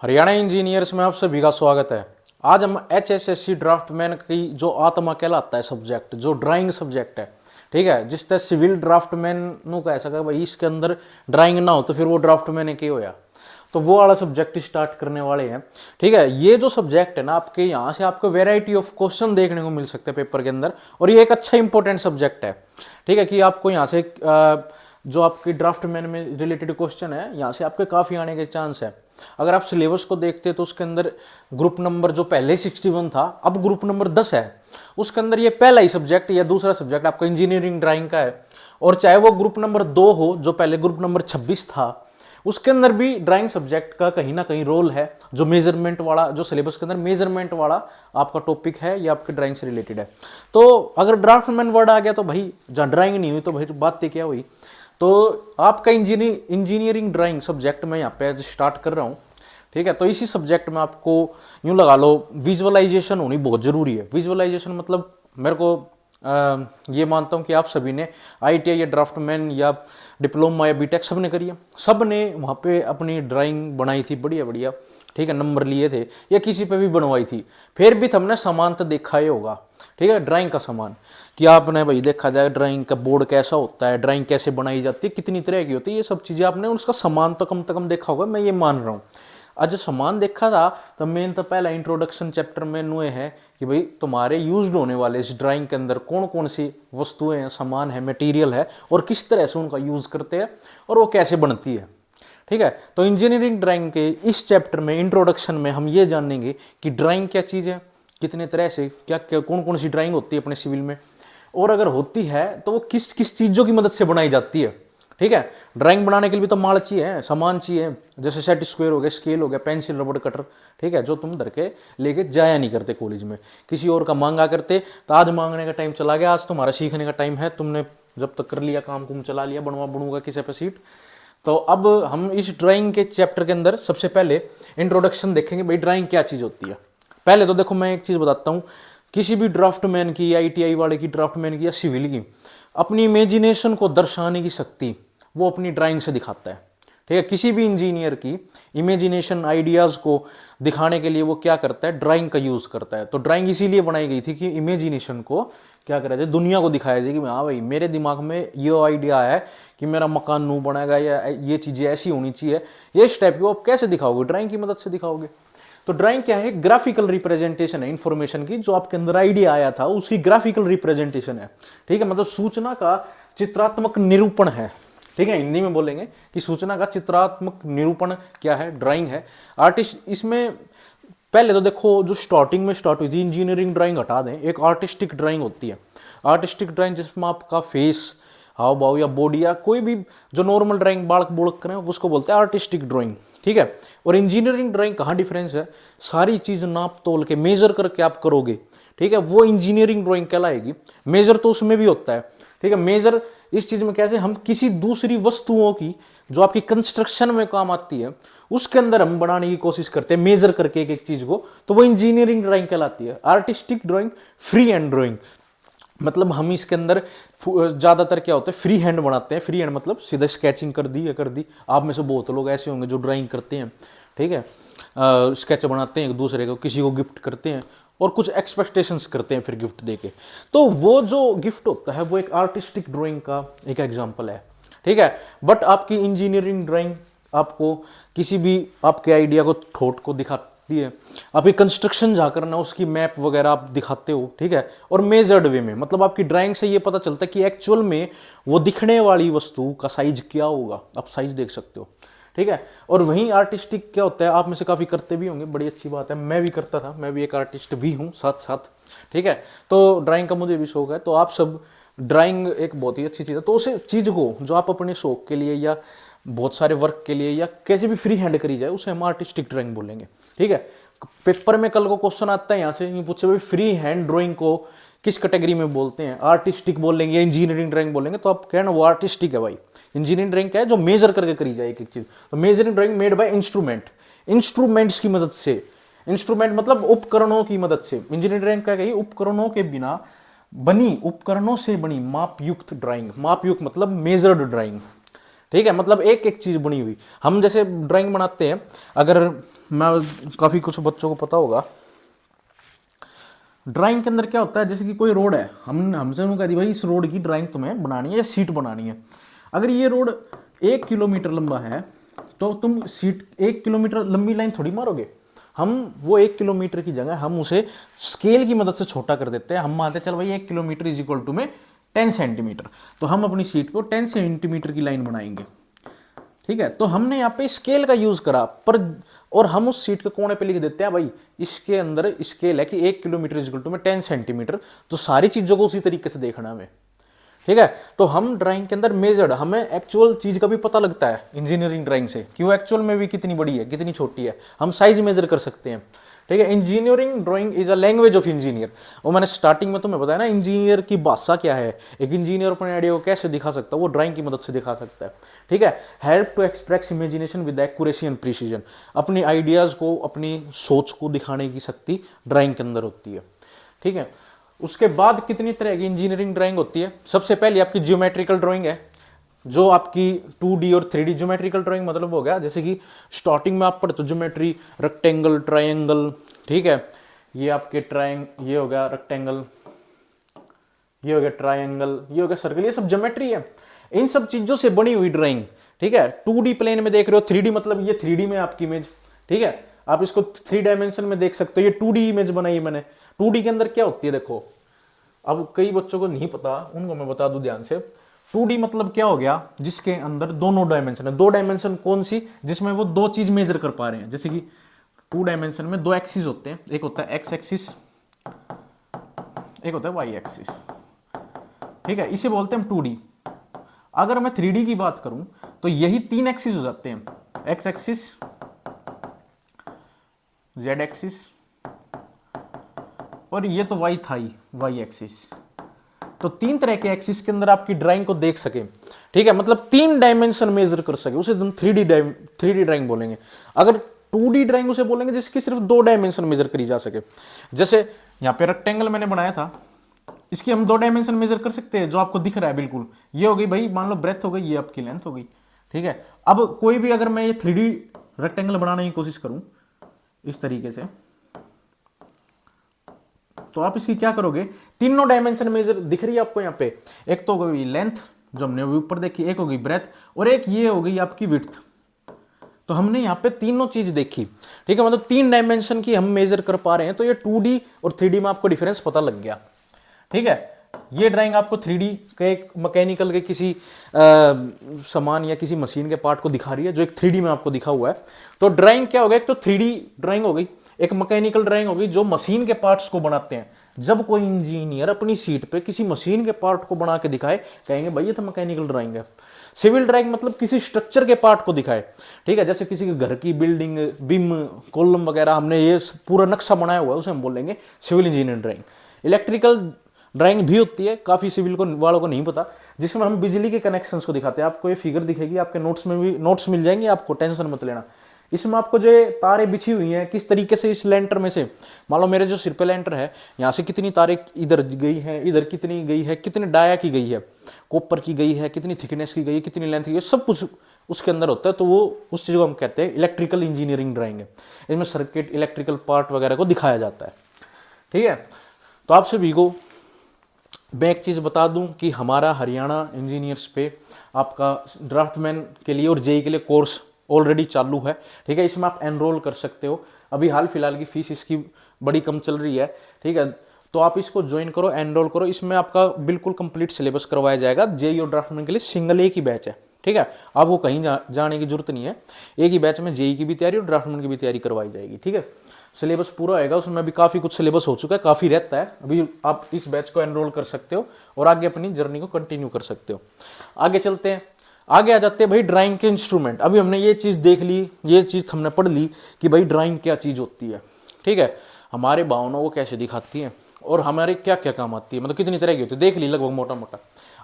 Haryana engineers में आप सभी का स्वागत है। आज हम HSSC ड्राफ्टमैन की जो आत्मा कहलाता है सब्जेक्ट, जो ड्राइंग सब्जेक्ट है, ठीक है, जिस तरह सिविल ड्राफ्टमैन नु कह सका भाई इसके अंदर ड्राइंग ना हो तो फिर वो ड्राफ्टमैन है क्या होया, तो वो वाला सब्जेक्ट स्टार्ट करने वाले हैं। ठीक है, ये जो सब्जेक्ट है ना, आपके यहाँ से आपको वेराइटी ऑफ क्वेश्चन देखने को मिल सकते हैं पेपर के अंदर, और ये एक अच्छा इंपॉर्टेंट सब्जेक्ट है। ठीक है, कि आपको यहाँ से जो आपकी ड्राफ्टमैन में रिलेटेड क्वेश्चन है यहाँ से आपके काफ़ी आने के चांस है। अगर आप सिलेबस को देखते हैं तो उसके अंदर ग्रुप नंबर जो पहले 61 था, अब ग्रुप नंबर 10 है। उसके अंदर ये पहला ही सब्जेक्ट या दूसरा सब्जेक्ट आपका इंजीनियरिंग ड्राइंग का है, और चाहे वो ग्रुप नंबर 2 हो जो पहले ग्रुप नंबर 26 था, उसके अंदर भी ड्राइंग सब्जेक्ट का कहीं ना कहीं रोल है। जो मेजरमेंट वाला, जो सिलेबस के अंदर मेजरमेंट वाला आपका टॉपिक है, ये आपके ड्राइंग से रिलेटेड है। तो अगर ड्राफ्टमैन वर्ड आ गया तो भाई जहाँ ड्राइंग नहीं हुई तो भाई बात क्या हुई। तो आपका इंजीनियरिंग ड्राइंग सब्जेक्ट मैं यहाँ पे स्टार्ट कर रहा हूँ। ठीक है, तो इसी सब्जेक्ट में आपको यूँ लगा लो विजुअलाइजेशन होनी बहुत ज़रूरी है। विजुअलाइजेशन मतलब मेरे को ये मानता हूँ कि आप सभी ने ITI या ड्राफ्टमैन या डिप्लोमा या बीटेक सब ने करी है, सब ने वहाँ पे अपनी ड्राइंग बनाई थी बढ़िया बढ़िया। ठीक है, नंबर लिए थे या किसी पे भी बनवाई थी, फिर भी हमने सामान तो देखा ही होगा। ठीक है, ड्राइंग का सामान कि आपने भाई देखा जाए ड्राइंग का बोर्ड कैसा होता है, ड्राइंग कैसे बनाई जाती है, कितनी तरह की होती है, ये सब चीज़ें आपने उसका सामान तो कम से कम देखा होगा, मैं ये मान रहा हूँ। आज सामान देखा था तो मेन तो पहला इंट्रोडक्शन चैप्टर में नुए है कि भाई तुम्हारे यूज्ड होने वाले इस ड्राइंग के अंदर कौन कौन सी वस्तुएं हैं, सामान है, मटेरियल है, और किस तरह से उनका यूज़ करते हैं और वो कैसे बनती है। ठीक है, तो इंजीनियरिंग ड्राइंग के इस चैप्टर में इंट्रोडक्शन में हम ये जानेंगे कि ड्राइंग क्या चीज़ है, कितने तरह से क्या क्या कौन कौन सी ड्राइंग होती है अपने सिविल में, और अगर होती है तो वो किस किस चीज़ों की मदद से बनाई जाती है। ठीक है, ड्राइंग बनाने के लिए भी तो माल चाहिए, सामान चाहिए, जैसे सेट स्क्वायर हो गया, स्केल हो गया, पेंसिल, रबड़, कटर। ठीक है, जो तुम धर के लेके जाया नहीं करते कॉलेज में, किसी और का मांगा करते, तो आज मांगने का टाइम चला गया, आज तुम्हारा सीखने का टाइम है, तुमने जब तक कर लिया काम कुम चला लिया, बनूंगा किसी पे सीट। तो अब हम इस ड्राइंग के चैप्टर के अंदर सबसे पहले इंट्रोडक्शन देखेंगे, भाई ड्राइंग क्या चीज़ होती है। पहले तो देखो मैं एक चीज़ बताता हूँ, किसी भी ड्राफ्टमैन की, ITI वाले की, ड्राफ्टमैन की या सिविल की, अपनी इमेजिनेशन को दर्शाने की शक्ति वो अपनी ड्राइंग से दिखाता है। ठीक है, किसी भी इंजीनियर की इमेजिनेशन आइडियाज़ को दिखाने के लिए वो क्या करता है, ड्राइंग का यूज़ करता है। तो ड्राइंग इसीलिए बनाई गई थी कि इमेजिनेशन को क्या करा जाए, दुनिया को दिखाया जाए कि हाँ भाई मेरे दिमाग में ये आइडिया है कि मेरा मकान नू बनाएगा या ये चीज़ें ऐसी होनी चाहिए, ये इस टाइप की, वो आप कैसे दिखाओगे, ड्राइंग की मदद से दिखाओगे। तो ड्राइंग क्या है, ग्राफिकल रिप्रेजेंटेशन है इन्फॉर्मेशन की, जो आपके अंदर आइडिया आया था उसकी ग्राफिकल रिप्रेजेंटेशन है। ठीक है, मतलब सूचना का चित्रात्मक निरूपण है। ठीक है, हिंदी में बोलेंगे कि सूचना का चित्रात्मक निरूपण क्या है, ड्राइंग है। आर्टिस्ट इसमें पहले तो देखो जो स्टार्टिंग में स्टार्ट हुई थी, इंजीनियरिंग ड्राइंग हटा दें, एक आर्टिस्टिक ड्राइंग होती है। आर्टिस्टिक ड्राइंग जिसमें आपका फेस, हाव भाव या बॉडी या कोई भी जो नॉर्मल ड्राइंग बालक बोलक करें उसको बोलते हैं आर्टिस्टिक ड्राइंग। ठीक है, और इंजीनियरिंग ड्राइंग कहाँ डिफरेंस है, सारी चीज़ नाप तोल के मेजर करके आप करोगे। ठीक है, वो इंजीनियरिंग ड्राइंग कहलाएगी। मेजर तो उसमें भी होता है। ठीक है, मेजर इस चीज में कैसे, हम किसी दूसरी वस्तुओं की जो आपकी कंस्ट्रक्शन में काम आती है उसके अंदर हम बनाने की कोशिश करते हैं मेजर करके एक एक चीज को, तो वो इंजीनियरिंग ड्राइंग कहलाती है। Artistic drawing, free hand drawing, मतलब हम इसके अंदर ज्यादातर क्या होता है, फ्री हैंड बनाते हैं। फ्री हैंड मतलब सीधा स्केचिंग कर दी या कर दी। आप में से बहुत लोग ऐसे होंगे जो ड्राइंग करते हैं। ठीक है, स्केच बनाते हैं, एक दूसरे को किसी को गिफ्ट करते हैं और कुछ एक्सपेक्टेशंस करते हैं फिर गिफ्ट देके, तो वो जो गिफ्ट होता है वो एक आर्टिस्टिक ड्राइंग का एक एग्जांपल है। ठीक है, बट आपकी इंजीनियरिंग ड्राइंग आपको किसी भी आपके आइडिया को, थॉट को दिखाती है। आपकी कंस्ट्रक्शन जहाँ करना उसकी मैप वगैरह आप दिखाते हो। ठीक है, और मेजर्ड वे में, मतलब आपकी ड्राइंग से ये पता चलता है कि एक्चुअल में वो दिखने वाली वस्तु का साइज क्या होगा, आप साइज देख सकते हो। ठीक है, और वहीं आर्टिस्टिक क्या होता है, आप में से काफ़ी करते भी होंगे, बड़ी अच्छी बात है, मैं भी करता था, मैं भी एक आर्टिस्ट भी हूँ साथ साथ। ठीक है, तो ड्राइंग का मुझे भी शौक है, तो आप सब, ड्राइंग एक बहुत ही अच्छी चीज़ है। तो उस चीज़ को जो आप अपने शौक के लिए या बहुत सारे वर्क के लिए या कैसे भी फ्री हैंड करी जाए उसे हम आर्टिस्टिक ड्राइंग बोलेंगे। ठीक है, पेपर में कल को क्वेश्चन आता है यहाँ से, पूछे भाई फ्री हैंड ड्राइंग को किस कैटेगरी में बोलते हैं, आर्टिस्टिक बोलेंगे या इंजीनियरिंग ड्राइंग बोलेंगे, तो आप कहना वो आर्टिस्टिक है भाई। इंजीनियरिंग ड्राइंग क्या है, जो मेजर करके करी जाए एक एक चीज। तो measuring drawing made by instrument, instruments की मदद से। इंस्ट्रूमेंट मतलब उपकरणों की मदद से। इंजीनियरिंग ड्राइंग क्या कही, उपकरणों के बिना बनी, उपकरणों से बनी माप युक्त ड्राइंग। माप युक्त मतलब मेजर्ड ड्राइंग। ठीक है, मतलब एक एक चीज बनी हुई। हम जैसे ड्राइंग बनाते हैं, अगर मैं काफी कुछ बच्चों को पता होगा, ड्राइंग के अंदर क्या होता है, जैसे कि कोई रोड है, हमसे उन्होंने कह दी भाई इस रोड की ड्राइंग तुम्हें बनानी है या सीट बनानी है। अगर ये रोड 1 किलोमीटर लंबा है तो तुम सीट 1 किलोमीटर लंबी लाइन थोड़ी मारोगे। हम वो 1 किलोमीटर की जगह हम उसे स्केल की मदद से छोटा कर देते हैं। हम मानते हैं चल भाई 1 किलोमीटर इज इक्वल टू में 10 सेंटीमीटर, तो हम अपनी सीट को 10 सेंटीमीटर की लाइन बनाएंगे। ठीक है, तो हमने यहाँ पे स्केल का यूज करा, पर और हम उस सीट के कोने पे लिख देते हैं भाई इसके अंदर स्केल है कि 1 किलोमीटर इज इक्वल टू में 10 सेंटीमीटर। तो सारी चीजों को उसी तरीके से देखना है हमें। ठीक है, तो हम ड्राइंग के अंदर मेजर्ड, हमें एक्चुअल चीज का भी पता लगता है इंजीनियरिंग ड्राइंग से कि वो एक्चुअल में भी कितनी बड़ी है कितनी छोटी है, हम साइज मेजर कर सकते हैं। ठीक है, engineering drawing is a language of engineer. वो मैंने स्टार्टिंग में तुम्हें बताया ना, इंजीनियर की भाषा क्या है, एक इंजीनियर अपने आइडिया को कैसे दिखा सकता है, वो ड्राइंग की मदद से दिखा सकता है। ठीक है, help to express imagination with accuracy and precision, अपनी आइडियाज को, अपनी सोच को दिखाने की शक्ति ड्राइंग के अंदर होती है। ठीक है, उसके बाद कितनी तरह की इंजीनियरिंग ड्राइंग होती है। सबसे पहले आपकी ज्योमेट्रिकल ड्राइंग है, जो आपकी 2D और 3D। ज्योमेट्रिकल ड्राइंग मतलब हो गया, जैसे कि स्टार्टिंग में आप पढ़ते हो ज्योमेट्री, रेक्टेंगल, ट्रायंगल। ठीक है, ये आपके ये हो गया रेक्टेंगल, ये हो गया ट्रायंगल, ये हो गया सर्कल, ये सब ज्योमेट्री है। इन सब चीजों से बनी हुई ड्राइंग। ठीक है, 2D प्लेन में देख रहे हो, 3D मतलब ये 3D में आपकी इमेज। ठीक है, आप इसको 3 डायमेंशन में देख सकते हो, ये 2D इमेज बनाई मैंने। 2D के अंदर क्या होती है देखो, अब कई बच्चों को नहीं पता, उनको मैं बता दूं ध्यान से। 2D मतलब क्या हो गया, जिसके अंदर दोनों डायमेंशन है। 2 डायमेंशन कौन सी, जिसमें वो 2 चीज मेजर कर पा रहे हैं। जैसे कि 2 डायमेंशन में 2 एक्सिस होते हैं, एक होता है एक्स एक्सिस, एक होता है वाई एक्सिस। ठीक है, इसे बोलते हैं हम 2D। अगर मैं 3D की बात करूं तो यही 3 एक्सिस हो जाते हैं, एक्स एक्सिस, जेड एक्सिस, और ये तो वाई था ही, वाई एक्सिस। तो 3 तरह के एक्सिस के अंदर आपकी ड्राइंग को देख सके। ठीक है, मतलब 3 डायमेंशन मेजर कर सके, उसे हम 3D ड्राइंग बोलेंगे। अगर 2D ड्राइंग उसे बोलेंगे जिसकी सिर्फ 2 डायमेंशन मेजर करी जा सके। जैसे यहाँ पे रेक्टेंगल मैंने बनाया था, इसकी हम 2 डायमेंशन मेजर कर सकते हैं, जो आपको दिख रहा है बिल्कुल। ये हो गई भाई, मान लो ब्रेथ हो गई, ये आपकी लेंथ हो गई। ठीक है, अब कोई भी अगर मैं ये 3D रेक्टेंगल बनाने की कोशिश करूं इस तरीके से, तो आप इसकी क्या करोगे, तीनों डायमेंशन मेजर दिख रही है आपको यहाँ पे। एक तो हो गई लेंथ जो हमने ऊपर देखी, एक हो गई ब्रेथ, और एक ये हो गई आपकी विड्थ। तो हमने यहाँ पे तीनों चीज देखी। ठीक है, मतलब 3 डायमेंशन की हम मेजर कर पा रहे हैं। तो ये 2D और 3D में आपको डिफरेंस पता लग गया। ठीक है, ये ड्राइंग आपको 3D के एक मैकेनिकल के किसी सामान या किसी मशीन के पार्ट को दिखा रही है, जो एक 3D में आपको दिखा हुआ है। तो ड्राइंग क्या हो गया, एक तो 3D ड्राइंग हो गई, एक मैकेनिकल ड्राइंग हो गई जो मशीन के पार्ट्स को बनाते हैं। जब कोई इंजीनियर अपनी सीट पे किसी मशीन के पार्ट को बना के दिखाए, कहेंगे भाई ये तो मैकेनिकल ड्राइंग है। सिविल ड्राइंग मतलब किसी स्ट्रक्चर के पार्ट को दिखाए। ठीक है, जैसे किसी के घर की बिल्डिंग, बिम, कॉलम वगैरह, हमने ये पूरा नक्शा बनाया हुआ है, उसे हम बोलेंगे civil engineering drawing. Electrical drawing भी होती है, काफी सिविल को वालों को नहीं पता, जिसमें हम बिजली के कनेक्शंस को दिखाते हैं। आपको ये फिगर दिखेगी, आपके नोट्स में भी नोट्स मिल जाएंगे, आपको टेंशन मत लेना। इसमें आपको जो तारें बिछी हुई हैं, किस तरीके से इस लेंटर में से, मान लो मेरे जो सिर पे लेंटर है, यहाँ से कितनी तारें इधर गई हैं, इधर कितनी गई है, कितने डाया की गई है, कॉपर की गई है, कितनी थिकनेस की गई है, कितनी लेंथ की गई है, सब कुछ उसके अंदर होता है। तो वो उस चीज़ को हम कहते हैं इलेक्ट्रिकल इंजीनियरिंग ड्राइंग है। इसमें सर्किट, इलेक्ट्रिकल पार्ट वगैरह को दिखाया जाता है। ठीक है, तो आप सभी को मैं एक चीज़ बता दूं कि हमारा हरियाणा इंजीनियर्स पे आपका ड्राफ्टमैन के लिए और जेई के लिए कोर्स ऑलरेडी चालू है। ठीक है, इसमें आप एनरोल कर सकते हो। अभी हाल फिलहाल की फीस इसकी बड़ी कम चल रही है। ठीक है, तो आप इसको ज्वाइन करो, एनरोल करो। इसमें आपका बिल्कुल कंप्लीट सिलेबस करवाया जाएगा। जेई और ड्राफ्टमैन के लिए सिंगल एक ही बैच है। ठीक है, आपको कहीं जाने की जरूरत नहीं है। एक ही बैच में जेई की भी तैयारी और ड्राफ्टमैन की भी तैयारी करवाई जाएगी। ठीक है, सिलेबस पूरा होएगा, उसमें अभी काफ़ी कुछ सिलेबस हो चुका है, काफ़ी रहता है। अभी आप इस बैच को एनरोल कर सकते हो और आगे अपनी जर्नी को कंटिन्यू कर सकते हो। आगे चलते हैं, आगे आ जाते हैं भाई ड्राइंग के इंस्ट्रूमेंट। अभी हमने ये चीज़ देख ली, ये चीज़ हमने पढ़ ली कि भाई ड्राइंग क्या चीज़ होती है। ठीक है, हमारे भावनाओं को कैसे दिखाती है और हमारे क्या क्या काम आती है, मतलब कितनी तरह की होती है, देख ली लगभग मोटा मोटा।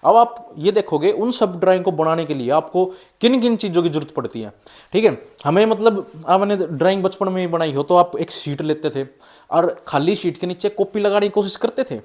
अब आप ये देखोगे उन सब ड्राइंग को बनाने के लिए आपको किन किन चीज़ों की जरूरत पड़ती है। ठीक है, हमें मतलब आपने ड्राइंग बचपन में ही बनाई हो तो आप एक शीट लेते थे और खाली शीट के नीचे कॉपी लगाने की कोशिश करते थे।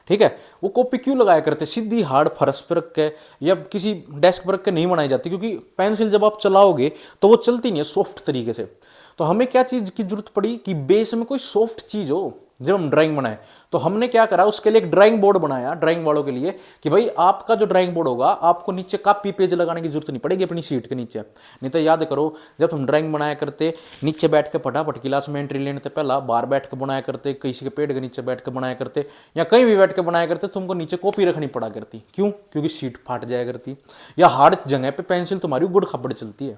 ठीक है। वो कॉपी क्यों लगाया करते, सीधी हार्ड फर्श पर रख के या किसी डेस्क पर रख के नहीं बनाई जाती, क्योंकि पेंसिल जब आप चलाओगे तो वो चलती नहीं है सॉफ्ट तरीके से। तो हमें क्या चीज की जरूरत पड़ी कि बेस में कोई सॉफ्ट चीज हो जब हम ड्राइंग बनाए। तो हमने क्या करा, उसके लिए एक ड्राइंग बोर्ड बनाया ड्राइंग वालों के लिए कि भाई आपका जो ड्राइंग बोर्ड होगा आपको नीचे कॉपी पेज लगाने की जरूरत नहीं पड़ेगी अपनी सीट के नीचे। नहीं तो याद करो जब हम ड्राइंग बनाया करते नीचे बैठ के फटाफट क्लास में एंट्री लेने से पहला बाहर बैठ के बनाया करते, किसी के पेड़ के नीचे बैठ के बनाया करते या कहीं भी बैठ के बनाया करते, तुमको नीचे कॉपी रखनी पड़ा करती। क्यों? क्योंकि सीट फाट जाया करती या हार्ड जगह पे पेंसिल तुम्हारी उबड़ खाबड़ चलती है।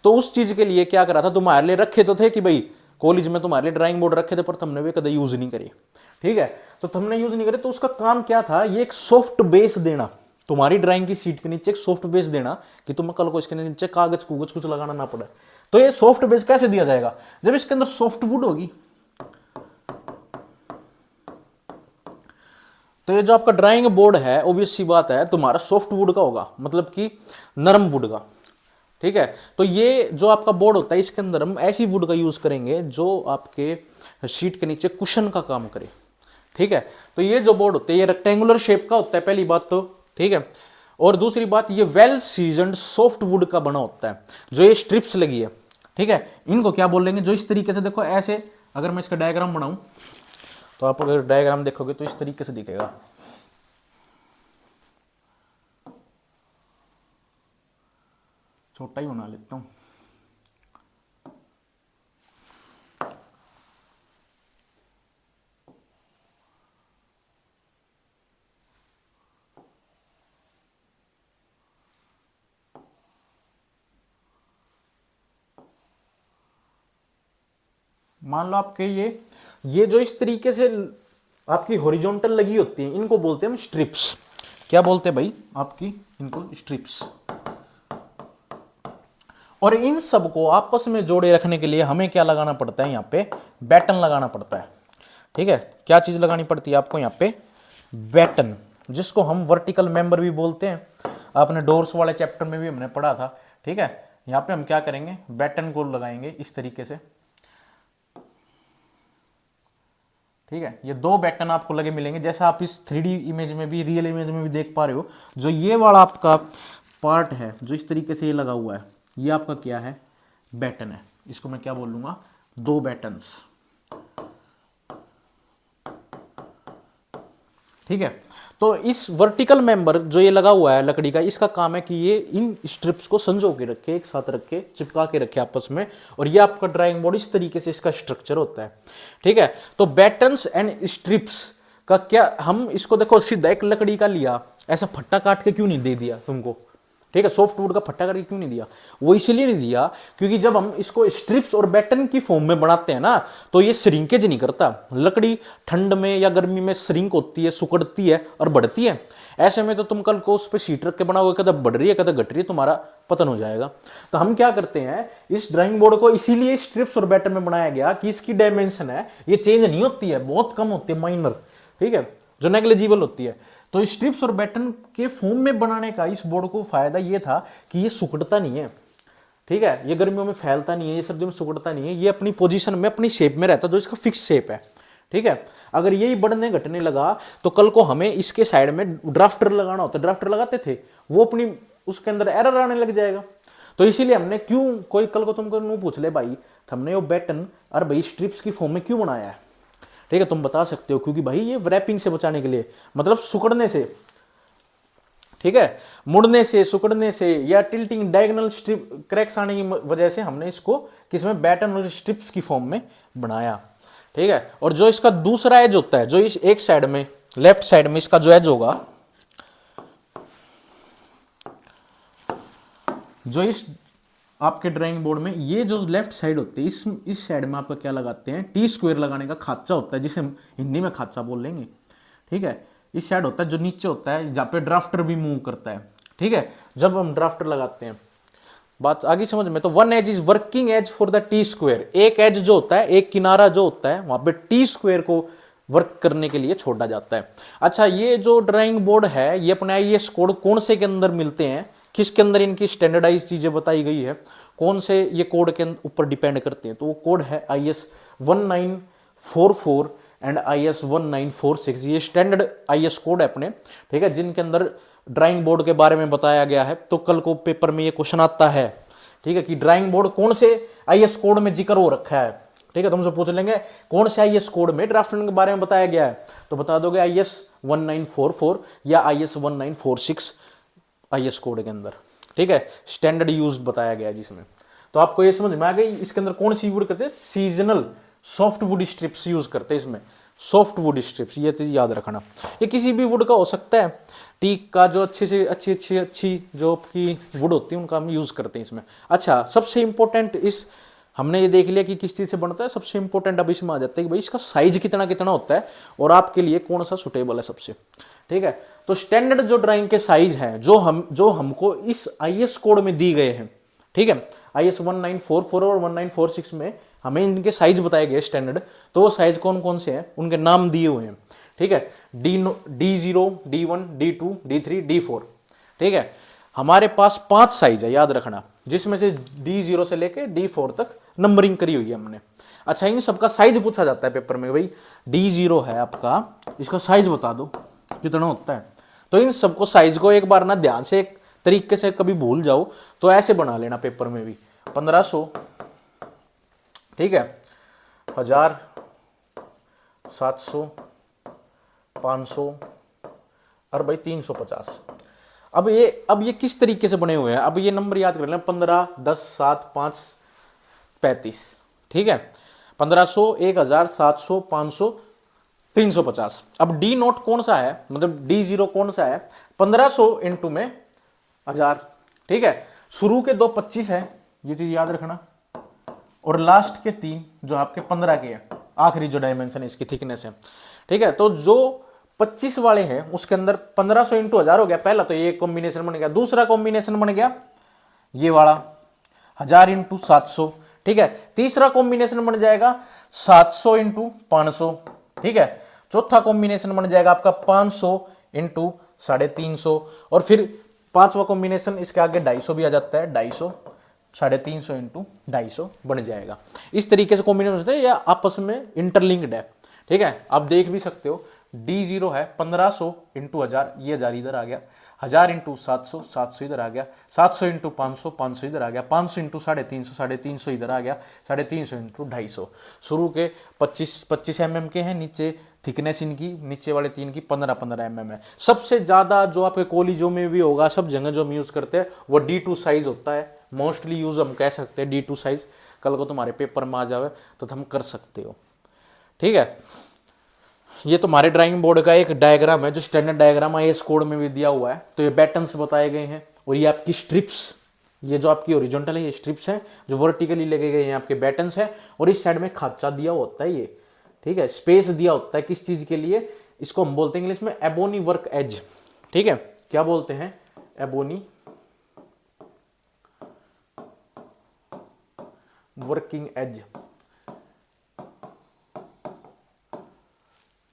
तो उस चीज के लिए क्या करा था, तुम्हारे लिए रखे तो थे कि भाई कॉलेज में तुम्हारे लिए ड्राइंग बोर्ड रखे थे, पर तुमने वे कभी यूज नहीं करे। ठीक है, तो तुमने यूज नहीं करे तो उसका काम क्या था, ये एक सॉफ्ट बेस देना, तुम्हारी ड्राइंग की सीट के नीचे एक सॉफ्ट बेस देना कि तुम्हें कल को इसके नीचे कागज कुगज कुछ लगाना ना पड़े। तो ये सॉफ्ट बेस कैसे दिया जाएगा, जब इसके अंदर सॉफ्ट वुड होगी। तो ये जो आपका ड्राइंग बोर्ड है ऑब्वियस सी बात है तुम्हारा सॉफ्ट वुड का होगा, मतलब कि नरम वुड का। ठीक है, तो ये जो आपका बोर्ड होता है इसके अंदर हम ऐसी वुड का यूज करेंगे जो आपके शीट के नीचे कुशन का काम करे। ठीक है, तो ये जो बोर्ड होते हैं ये रेक्टेंगुलर शेप का होता है पहली बात तो। ठीक है, और दूसरी बात ये वेल सीजनड सॉफ्ट वुड का बना होता है, जो ये स्ट्रिप्स लगी है। ठीक है, इनको क्या बोलेंगे, जो इस तरीके से देखो ऐसे, अगर मैं इसका डायग्राम बनाऊं तो आप अगर डायग्राम देखोगे तो इस तरीके से दिखेगा। छोटा ही बना लेता हूं। मान लो आपके ये जो इस तरीके से आपकी हॉरिजॉन्टल लगी होती है इनको बोलते हैं हम स्ट्रिप्स। क्या बोलते हैं भाई आपकी, इनको स्ट्रिप्स। और इन सबको आपस में जोड़े रखने के लिए हमें क्या लगाना पड़ता है, यहाँ पे बैटन लगाना पड़ता है। ठीक है, क्या चीज लगानी पड़ती है आपको यहाँ पे, बैटन, जिसको हम वर्टिकल मेंबर भी बोलते हैं। आपने डोर्स वाले चैप्टर में भी हमने पढ़ा था। ठीक है, यहाँ पे हम क्या करेंगे, बैटन को लगाएंगे इस तरीके से। ठीक है, ये दो बैटन आपको लगे मिलेंगे, जैसा आप इस 3D इमेज में भी रियल इमेज में भी देख पा रहे हो। जो ये वाला आपका पार्ट है जो इस तरीके से ये लगा हुआ है, ये आपका क्या है, बैटन है। इसको मैं क्या बोलूंगा, दो बैटन्स। ठीक है, तो इस वर्टिकल मेंबर जो ये लगा हुआ है लकड़ी का, इसका काम है कि ये इन स्ट्रिप्स को संजो के रखे, एक साथ रखे, चिपका के रखे आपस में। और ये आपका ड्राइंग बोर्ड इस तरीके से इसका स्ट्रक्चर होता है। ठीक है, तो बैटन्स एंड स्ट्रिप्स का क्या, हम इसको देखो सीधा एक लकड़ी का लिया, ऐसा फट्टा काट के क्यों नहीं दे दिया तुमको। ठीक है, सॉफ्ट वुड का फट्टा करके क्यों नहीं दिया, वो इसलिए नहीं दिया क्योंकि जब हम इसको स्ट्रिप्स और बैटन की फॉर्म में बनाते हैं ना, तो ये श्रिंकेज नहीं करता। लकड़ी ठंड में या गर्मी में श्रिंक होती है, सुकड़ती है और बढ़ती है। ऐसे में तो तुम कल को उस पर शीट रख के बनाओगे, कदम बढ़ रही है कदम घट रही है, तुम्हारा पतन हो जाएगा। तो हम क्या करते हैं, इस ड्राइंग बोर्ड को इसीलिए स्ट्रिप्स और बैटन में बनाया गया कि इसकी डायमेंशन है ये चेंज नहीं होती है, बहुत कम होती है, माइनर। ठीक है, जो नेग्लिजिबल होती है। तो स्ट्रिप्स और बैटन के फॉर्म में बनाने का इस बोर्ड को फायदा ये था कि ये सुकड़ता नहीं है। ठीक है, ये गर्मियों में फैलता नहीं है, ये सर्दियों में सुकड़ता नहीं है, ये अपनी पोजीशन में अपनी शेप में रहता है, जो इसका फिक्स शेप है। ठीक है, अगर यही बढ़ने घटने लगा तो कल को हमें इसके साइड में ड्राफ्टर लगाना होता, ड्राफ्टर लगाते थे, वो अपनी उसके अंदर एरर आने लग जाएगा। तो इसीलिए हमने क्यों, कोई कल को तुमको नहीं पूछ ले भाई हमने वो बैटन और भाई स्ट्रिप्स की फॉर्म में क्यों बनाया है। ठीक है, तुम बता सकते हो क्योंकि भाई ये रैपिंग से बचाने के लिए, मतलब सुकड़ने से। ठीक है, मुड़ने से, सुकड़ने से या टिल्टिंग डायगोनल स्ट्रिप क्रैक्स आने की वजह से हमने इसको किसमें, बैटन और स्ट्रिप्स की फॉर्म में बनाया। ठीक है, और जो इसका दूसरा एज होता है, जो इस एक साइड में लेफ्ट साइड में इसका जो एज होगा, जो इस आपके ड्राइंग बोर्ड में ये जो लेफ्ट साइड होती है, इस साइड में आपका क्या लगाते हैं, टी स्क्वायर लगाने का खांचा होता है, जिसे हम हिंदी में खांचा बोल लेंगे। ठीक है, इस साइड होता है जो नीचे होता है, जहाँ पे ड्राफ्टर भी मूव करता है। ठीक है, जब हम ड्राफ्टर लगाते हैं, बात आगे समझ में, तो one edge is working edge for the T square. एक एज जो होता है, एक किनारा जो होता है, वहां पे टी स्क्वायर को वर्क करने के लिए छोड़ा जाता है। अच्छा, ये जो ड्राइंग बोर्ड है ये अपने IS कोड कौन से के अंदर मिलते हैं, किसके अंदर इनकी स्टैंडर्डाइज चीजें बताई गई है, कौन से ये कोड के ऊपर डिपेंड करते हैं, तो वो कोड है IS 1944 एंड IS 1946, ये स्टैंडर्ड IS कोड है अपने, ठीक है, जिनके अंदर ड्राइंग बोर्ड के बारे में बताया गया है। तो कल को पेपर में ये क्वेश्चन आता है, ठीक है, कि ड्राइंग बोर्ड कौन से IS कोड में जिक्र हो रखा है, ठीक है, तुमसे पूछ लेंगे कौन से IS कोड में ड्राफ्टमैन के बारे में बताया गया है, तो बता दोगे IS 1944 या IS 1946 IS कोड के अंदर, ठीक है, स्टैंडर्ड यूज बताया गया है जिसमें। तो आपको ये समझ में आ गई इसके अंदर कौन सी वुड करते हैं, seasonal soft wood strips use करते हैं इसमें, सॉफ्ट वुड स्ट्रिप्स, ये चीज याद रखना। ये किसी भी वुड का हो सकता है, टीक का जो अच्छी से अच्छी जो आपकी वुड होती है उनका हम यूज करते हैं इसमें। अच्छा, सबसे इंपॉर्टेंट इस हमने ये देख लिया कि किस चीज से बनता है, सबसे इंपॉर्टेंट अब इसमें आ जाता है कि भाई इसका साइज कितना कितना होता है और आपके लिए कौन सा सुटेबल है सबसे, ठीक है। तो स्टैंडर्ड जो ड्राइंग के साइज हैं जो हमको इस IS कोड में दी गए हैं, ठीक है, IS 1944 और 1946 में हमें इनके साइज बताए गए स्टैंडर्ड। तो वो साइज कौन कौन से हैं उनके नाम दिए हुए हैं, ठीक है, D0, D1, D2, D3, D4, ठीक है। हमारे पास 5 साइज है, याद रखना, जिसमें से D0 से लेके D4 तक नंबरिंग करी हुई है हमने। अच्छा, इन सबका साइज पूछा जाता है पेपर में, भाई D0 है आपका, इसका साइज बता दो कितना होता है। तो इन सबको साइज को एक बार ना ध्यान से एक तरीके से कभी भूल जाओ तो ऐसे बना लेना पेपर में भी, 1500, ठीक है, 1000, 700, 500 और भाई 350। अब ये किस तरीके से बने हुए हैं, अब ये नंबर याद कर लेना, 15, 10, 7, 5, 35, ठीक है, 1500, 1000, 700, 500, 350। अब D नोट कौन सा है, मतलब D0 कौन सा है, 1500 इंटू में 1000, ठीक है, शुरू के 2 25 है, ये चीज याद रखना, और लास्ट के 3 जो आपके 15 के हैं, आखिरी जो डायमेंशन है इसकी थिकनेस है, ठीक है। तो जो 25 वाले हैं उसके अंदर 1500 इंटू 1000 हो गया पहला, तो ये कॉम्बिनेशन बन गया। दूसरा कॉम्बिनेशन बन गया ये वाला 1000 इंटू 700, ठीक है। तीसरा कॉम्बिनेशन बन जाएगा 700 इंटू 500, ठीक है। चौथा कॉम्बिनेशन बन जाएगा आपका 500 इंटू 350, और फिर पांचवा कॉम्बिनेशन इसके आगे 250 भी आ जाता है, 250, 350 इंटू 250 बन जाएगा। इस तरीके से कॉम्बिनेशन होते हैं, या आपस में इंटरलिंक्ड है, ठीक है। आप देख भी सकते हो D0 है 1500 इंटू 1000, ये 1000 इधर आ गया, 1000 इंटू 700, 700 इधर आ गया, 700 इंटू 500, 500 इधर आ गया, 500 इंटू 350, 350 इधर आ गया, 350 इंटू 250। शुरू के 25 mm के हैं, नीचे थिकनेस इनकी नीचे वाले 3 की 15 mm है। सबसे ज्यादा जो आपके कॉलेजों में भी होगा, सब जगह जो हम यूज करते हैं वो D2 साइज होता है, मोस्टली यूज हम कह सकते हैं D2 साइज। कल को तुम्हारे पेपर में आ जावे तो तुम कर सकते हो, ठीक है। ये तुम्हारे ड्राइंग बोर्ड का एक डायग्राम है जो स्टैंडर्ड डायग्राम IS कोड में भी दिया हुआ है। तो ये पैटर्न्स बताए गए हैं, और ये आपकी स्ट्रिप्स, ये जो आपकी ओरिजेंटल है ये स्ट्रिप्स हैं, जो वर्टिकली लगे गए हैं आपके बैटन्स है, और इस साइड में खाचा दिया होता है ये, ठीक है, स्पेस दिया होता है किस चीज के लिए, इसको हम बोलते हैं इंग्लिश में एबोनी वर्क एज, ठीक है। क्या बोलते हैं, एबोनी वर्किंग एज,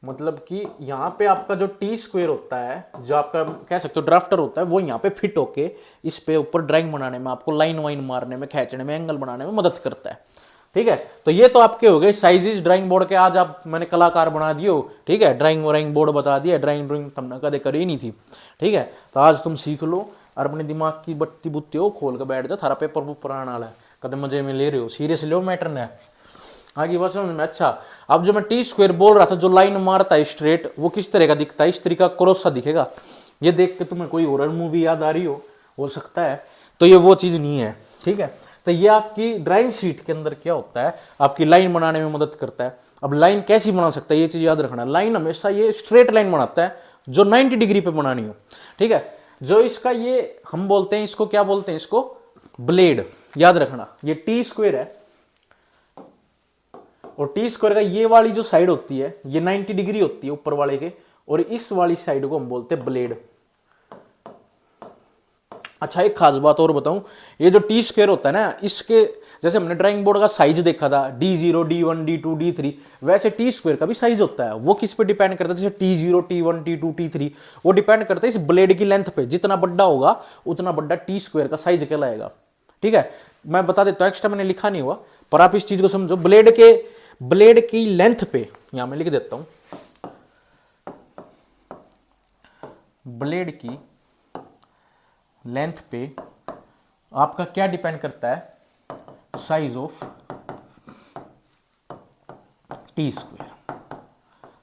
मतलब कि यहाँ पे आपका जो T² होता है, जो आपका कह सकते हो ड्राफ्टर होता है, वो यहाँ पे फिट होके इस पे ऊपर ड्राइंग बनाने में, आपको लाइन वाइन मारने में, खींचने में, एंगल बनाने में मदद करता है, ठीक है। तो ये तो आपके हो गए साइजेस ड्राइंग बोर्ड के। आज आप मैंने कलाकार बना दियो, ठीक है, ड्राइंग बोर्ड बता दिया, ड्राइंग तुमने कदे करी नहीं थी, ठीक है। तो आज तुम सीख लो और अपने दिमाग की बत्ती बुत्ती हो खोल के बैठ जाओ, थारा पेपर ऊपर आने वाला है, कदम मजे में ले रहे हो, सीरियस लो मैटर ने, आगे बात समझ में। अच्छा, अब जो मैं T² बोल रहा था, जो लाइन मारता है स्ट्रेट, वो किस तरह का दिखता है, इस तरीका क्रॉस सा दिखेगा। ये देख के तुम्हें कोई हॉरर मूवी याद आ रही हो सकता है, तो ये वो चीज नहीं है, ठीक है। तो ये आपकी ड्राइंग शीट के अंदर क्या होता है, आपकी लाइन बनाने में मदद करता है। अब लाइन कैसी बना सकता है, ये चीज याद रखना, लाइन हमेशा ये स्ट्रेट लाइन बनाता है जो 90 डिग्री पे बनानी हो, ठीक है। जो इसका ये हम बोलते हैं, इसको क्या बोलते हैं, इसको ब्लेड, याद रखना। ये T² है, और T² का ये वाली जो साइड होती है ये 90 डिग्री होती है ऊपर वाले के, और इस वाली साइड को हम बोलते हैं ब्लेड। अच्छा, एक खास बात और बताऊं, ये जो T² होता है ना, इसके जैसे हमने ड्राइंग बोर्ड का साइज देखा था D0, D1, D2, D3, वैसे T² का भी साइज होता है। वो किस पे डिपेंड करता है, जैसे T0, T1, T2, T3, वो डिपेंड करता है इस ब्लेड की लेंथ पे। जितना बड़ा होगा उतना बड़ा T² का साइज कहलाएगा, ठीक है। मैं बता देता हूं, एक्स्ट्रा मैंने लिखा नहीं हुआ, पर आप इस चीज को समझो। ब्लेड की लेंथ पे यहां मैं लिख देता हूं, ब्लेड की लेंथ पे आपका क्या डिपेंड करता है, साइज ऑफ टी स्क्वेयर।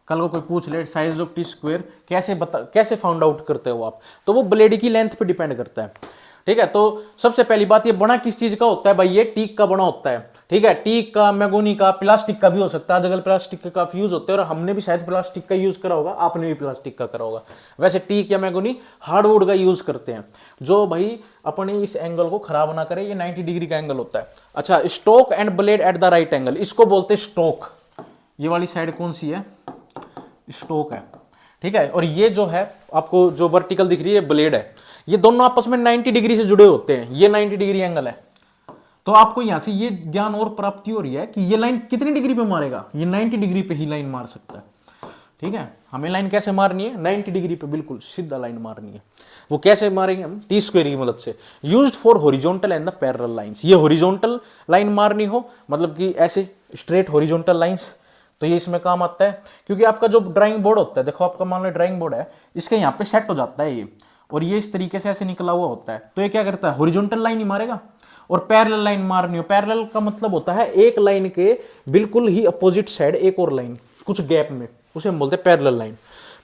कल को कोई पूछ ले साइज ऑफ टी स्क्वेयर कैसे फाउंड आउट करते हो आप, तो वो ब्लेड की लेंथ पे डिपेंड करता है। ठीक है, तो सबसे पहली बात, ये बना किस चीज का होता है भाई, ये टीक का बना होता है। ठीक है, टीक का, मैगोनी का, प्लास्टिक का भी हो सकता है। आजकल प्लास्टिक का काफी यूज होते हैं और हमने भी शायद प्लास्टिक का यूज करा होगा, आपने भी प्लास्टिक का करा होगा। वैसे टीक या मैगोनी हार्डवुड का यूज करते हैं, जो भाई अपने इस एंगल को खराब ना करे। ये 90 डिग्री का एंगल होता है। अच्छा, stock and blade at the right angle, इसको बोलते हैं स्टोक। ये वाली साइड कौन सी है, स्टोक है। ठीक है, और ये जो है आपको जो वर्टिकल दिख रही है ब्लेड है, ये दोनों आपस में 90 डिग्री से जुड़े होते हैं। ये 90 डिग्री एंगल है, तो आपको यहां से ये ज्ञान और प्राप्ति हो रही है कि ये लाइन कितनी डिग्री पे मारेगा, ये 90 डिग्री पे ही लाइन मार सकता है। ठीक है, हमें लाइन कैसे मारनी है, 90 डिग्री पे बिल्कुल सीधा लाइन मारनी है। वो कैसे मारेंगे हम, टी स्क्वायर की मदद से। Used for horizontal and the parallel lines, ये हॉरिजॉन्टल लाइन मारनी हो, मतलब कि ऐसे स्ट्रेट हॉरिजॉन्टल लाइंस, तो ये इसमें काम आता है। क्योंकि आपका जो ड्राइंग बोर्ड होता है, देखो आपका मान लो ड्राइंग बोर्ड है, इसके यहाँ पे सेट हो जाता है ये, और ये इस तरीके से ऐसे निकला हुआ होता है। तो ये क्या करता है, हॉरिजॉन्टल लाइन ही मारेगा। और पैरेलल लाइन मारनी हो, पैरेलल का मतलब होता है एक लाइन के बिल्कुल ही अपोजिट साइड एक और लाइन कुछ गैप में, उसे हम बोलते हैं पैरेलल लाइन।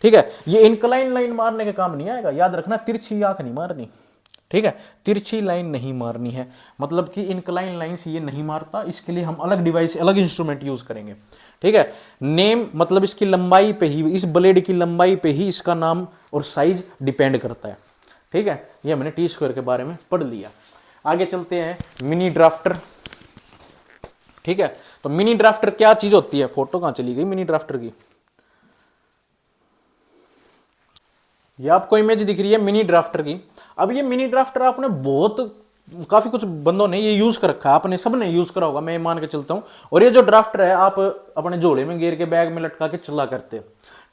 ठीक है, ये इंक्लाइन लाइन मारने के काम नहीं आएगा, याद रखना, तिरछी आंख नहीं मारनी। ठीक है, तिरछी लाइन नहीं मारनी है, मतलब कि इंक्लाइन लाइन से ये नहीं मारता। इसके लिए हम अलग डिवाइस, अलग इंस्ट्रूमेंट यूज करेंगे। ठीक है, नेम मतलब इसकी लंबाई पे ही, इस ब्लेड की लंबाई पे ही इसका नाम और साइज डिपेंड करता है। ठीक है, ये हमने टी स्क्वायर के बारे में पढ़ लिया। आगे चलते हैं, मिनी ड्राफ्टर। ठीक है, तो मिनी ड्राफ्टर क्या चीज होती है, फोटो कहां चली गई मिनी ड्राफ्टर की, ये आपको इमेज दिख रही है मिनी ड्राफ्टर की। अब ये मिनी ड्राफ्टर आपने काफी कुछ बंदों ने ये यूज कर रखा है, आपने सबने यूज करा होगा, मैं मान के चलता हूं। और ये जो ड्राफ्टर है आप अपने झोले में घेर के बैग में लटका के चला करते।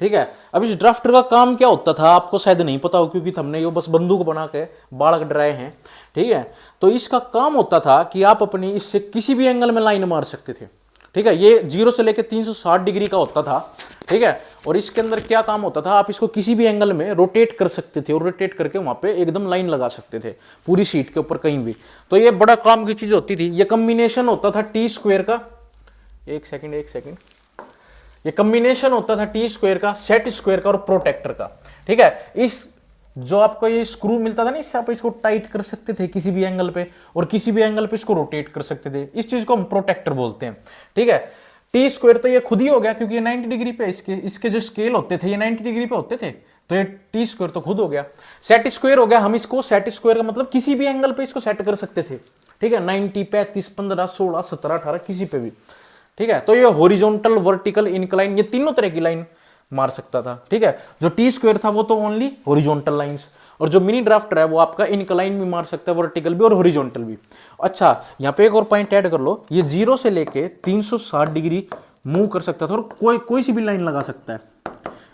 ठीक है, अब इस ड्राफ्टर का काम क्या होता था आपको शायद नहीं पता हो, क्योंकि हमने ये बस बंदूक बना के बालक डराए हैं। ठीक है, तो इसका काम होता था कि आप अपनी इससे किसी भी एंगल में लाइन मार सकते थे। ठीक है, ये 0 से लेकर 360 डिग्री का होता था। ठीक है, और इसके अंदर क्या काम होता था, आप इसको किसी भी एंगल में रोटेट कर सकते थे और रोटेट करके वहां पे एकदम लाइन लगा सकते थे पूरी शीट के ऊपर कहीं भी। तो ये बड़ा काम की चीज होती थी। ये कॉम्बिनेशन होता था टी स्क्वायर का, एक सेकंड, ये कॉम्बिनेशन होता था टी स्क्वायर का, सेट स्क्वायर का और प्रोटेक्टर का। ठीक है, इस जो आपको ये स्क्रू मिलता था ना, इससे आप इसको टाइट कर सकते थे किसी भी एंगल पे, और किसी भी एंगल पे इसको रोटेट कर सकते थे। इस चीज को हम प्रोटेक्टर बोलते हैं। ठीक है, टी स्क्वायर तो ये खुद ही हो गया, क्योंकि ये 90 डिग्री पे इसके जो स्केल होते थे ये 90 डिग्री पे होते थे, तो ये टी स्क्वायर तो खुद हो गया। सेट स्क्वायर हो गया, हम इसको सेट स्क्वायर का मतलब किसी भी एंगल पे इसको सेट कर सकते थे। ठीक है, 90, 35, 15, 16, 17, 18 किसी पे भी। ठीक है, तो ये हॉरिजॉन्टल, वर्टिकल, इंक्लाइन, ये तीनों तरह की लाइन मार सकता था। ठीक है, जो टी स्क्वायर था वो तो ओनली हॉरिजॉन्टल लाइंस, और जो मिनी ड्राफ्टर है वो आपका इंक्लाइन भी मार सकता है, वर्टिकल भी और हॉरिजॉन्टल भी। अच्छा, यहाँ पे एक और पॉइंट ऐड कर लो, ये 0 से लेके 360 डिग्री मूव कर सकता था, और कोई सी भी लाइन लगा सकता है।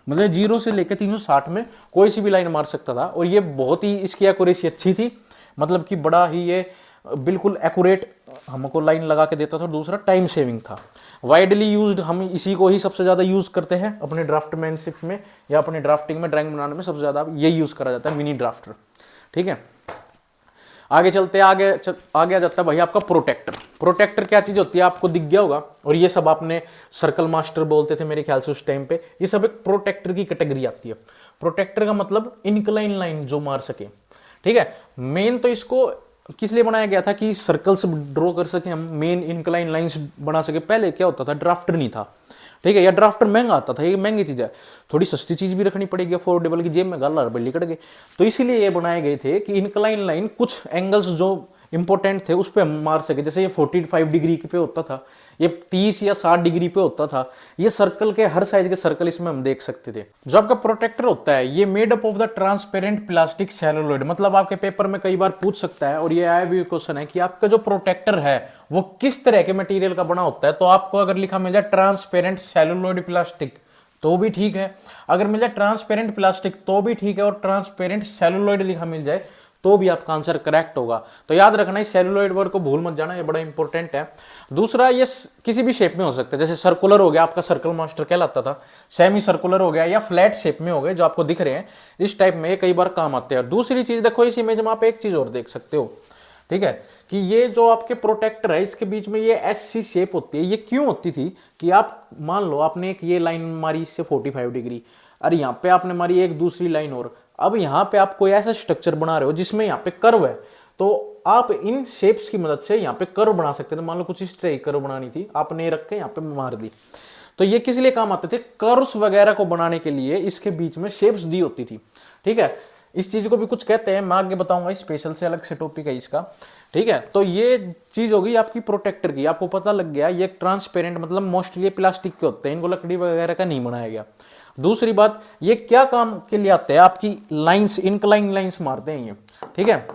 मतलब 0 से लेके 360 में कोई सी भी लाइन मार सकता था, और ये बहुत ही इसकी एक्यूरेसी अच्छी थी, मतलब कि बड़ा ही ये बिल्कुल एक्यूरेट हमको लाइन लगा के देता था। और दूसरा टाइम सेविंग था। वाइडली यूज्ड, हम इसी को ही सबसे ज्यादा यूज करते हैं अपने ड्राफ्टमैनशिप में या अपने ड्राफ्टिंग में, ड्राइंग बनाने में सबसे ज्यादा यही यूज करा जाता है, मिनी ड्राफ्टर। ठीक है, आगे चलते हैं, आगे आ जाता है भाई आपका प्रोटेक्टर। प्रोटेक्टर क्या चीज होती है आपको दिख गया होगा, और ये सब आपने सर्कल मास्टर बोलते थे मेरे ख्याल से उस टाइम पे, ये सब एक प्रोटेक्टर की कैटेगरी आती है। प्रोटेक्टर का मतलब इनक्लाइन लाइन जो मार सके। ठीक है, मेन तो इसको किस लिए बनाया गया था कि सर्कल्स ड्रॉ कर सके हम, मेन इंक्लाइन लाइंस बना सके। पहले क्या होता था, ड्राफ्टर नहीं था। ठीक है, या ड्राफ्टर महंगा आता था, ये महंगी चीज है, थोड़ी सस्ती चीज भी रखनी पड़ेगी, अफोर्डेबल की जेब में गाला रबड़ी कट गए, तो इसीलिए ये बनाए गए थे कि इनक्लाइन लाइन कुछ एंगल्स जो इंपॉर्टेंट थे उस पर मार सके। जैसे ये 45 डिग्री पे होता था, ये 30 या 60 डिग्री पे होता था। ये सर्कल के हर साइज के सर्कल इसमें हम देख सकते थे। जो आपका प्रोटेक्टर होता है ये made up of the transparent plastic celluloid, मतलब आपके पेपर में कई बार पूछ सकता है, और ये आया भी क्वेश्चन है कि आपका जो प्रोटेक्टर है वो किस तरह के मटेरियल का बना होता है। तो आपको अगर लिखा मिल जाए ट्रांसपेरेंट सेलुलोइड प्लास्टिक तो भी ठीक है, अगर मिल जाए ट्रांसपेरेंट प्लास्टिक तो भी ठीक है, और ट्रांसपेरेंट सेलुलोइड लिखा मिल जाए तो भी आपका आंसर करेक्ट होगा। तो याद रखना इस सेलुलॉइड वर्ड को भूल मत जाना, ये बड़ा इंपॉर्टेंट है। दूसरा, ये किसी भी शेप में हो सकता है, जैसे सर्कुलर हो गया, आपका सर्कल मास्टर कहलाता था, सेमी सर्कुलर हो गया, या फ्लैट शेप में हो गए जो आपको दिख रहे हैं, इस टाइप में ये कई बार काम आते हैं। और दूसरी चीज देखो, इस इमेज में आप एक चीज और देख सकते हो, ठीक है, कि ये जो आपके प्रोटेक्टर है इसके बीच में ये एससी शेप होती है। ये क्यों होती थी कि आप मान लो आपने एक ये लाइन मारी इससे 45 डिग्री, और यहाँ पे आपने मारी एक दूसरी लाइन, और अब यहाँ पे आप कोई ऐसा स्ट्रक्चर बना रहे हो जिसमें यहाँ पे कर्व है, तो आप इन शेप्स की मदद से यहाँ पे कर्व बना सकते थे। मान लो कुछ इस तरह की कर्व बनानी थी, आपने रख के यहाँ पे मार दी, तो ये किस लिए काम आते थे? कर्व्स वगैरह को बनाने के लिए इसके बीच में शेप्स दी होती थी, ठीक है। इस चीज को भी कुछ कहते हैं, मैं आगे बताऊंगा, स्पेशल से अलग से टॉपिक है इसका, ठीक है। तो ये चीज होगी आपकी प्रोटेक्टर की, आपको पता लग गया। ये ट्रांसपेरेंट मतलब मोस्टली प्लास्टिक के होते हैं, इनको लकड़ी वगैरह का नहीं बनाया गया। दूसरी बात, ये क्या काम के लिए आते हैं? आपकी लाइंस, इंक्लाइन लाइंस मारते हैं ये, ठीक है,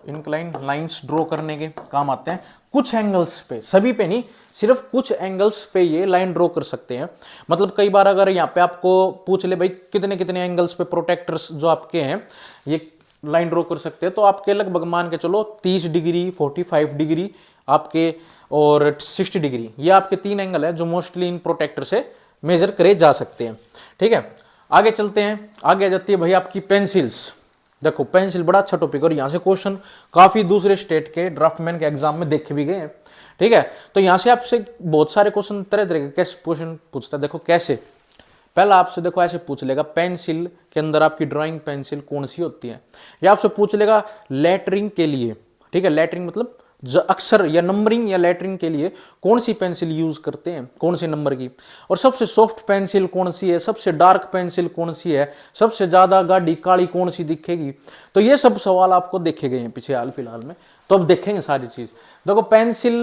इंक्लाइन लाइंस ड्रॉ करने के काम आते हैं। कुछ एंगल्स पे, सभी पे नहीं, सिर्फ कुछ एंगल्स पे ये लाइन ड्रॉ कर सकते हैं। मतलब कई बार अगर यहाँ पे आपको पूछ ले भाई कितने कितने एंगल्स पे प्रोटेक्टर्स जो आपके हैं ये लाइन ड्रॉ कर सकते हैं, तो आपके लगभग मान के चलो 30 डिग्री, 45 डिग्री आपके, और 60 डिग्री, ये आपके 3 एंगल है जो मोस्टली इन प्रोटेक्टर से मेजर करे जा सकते हैं, ठीक है। आगे चलते हैं, आगे आ जाती है भाई आपकी पेंसिल्स। देखो पेंसिल बड़ा अच्छा टॉपिक, और यहाँ से क्वेश्चन काफी दूसरे स्टेट के ड्राफ्टमैन के एग्जाम में देखे भी गए हैं, ठीक है। तो यहाँ से आपसे बहुत सारे क्वेश्चन तरह तरह के कैसे क्वेश्चन पूछता है। देखो कैसे, पहला आपसे देखो ऐसे पूछ लेगा, पेंसिल के अंदर आपकी ड्राइंग पेंसिल कौन सी होती है, या आपसे पूछ लेगा लेटरिंग के लिए, ठीक है, लेटरिंग मतलब अक्षर या नंबरिंग या लेटरिंग के लिए कौन सी पेंसिल यूज करते हैं, कौन से नंबर की, और सबसे सॉफ्ट पेंसिल कौन सी है, सबसे डार्क पेंसिल कौन सी है, सबसे ज्यादा गाढ़ी काली कौन सी दिखेगी। तो ये सब सवाल आपको देखे गए हैं पीछे हाल फिलहाल में, तो अब देखेंगे सारी चीज। देखो पेंसिल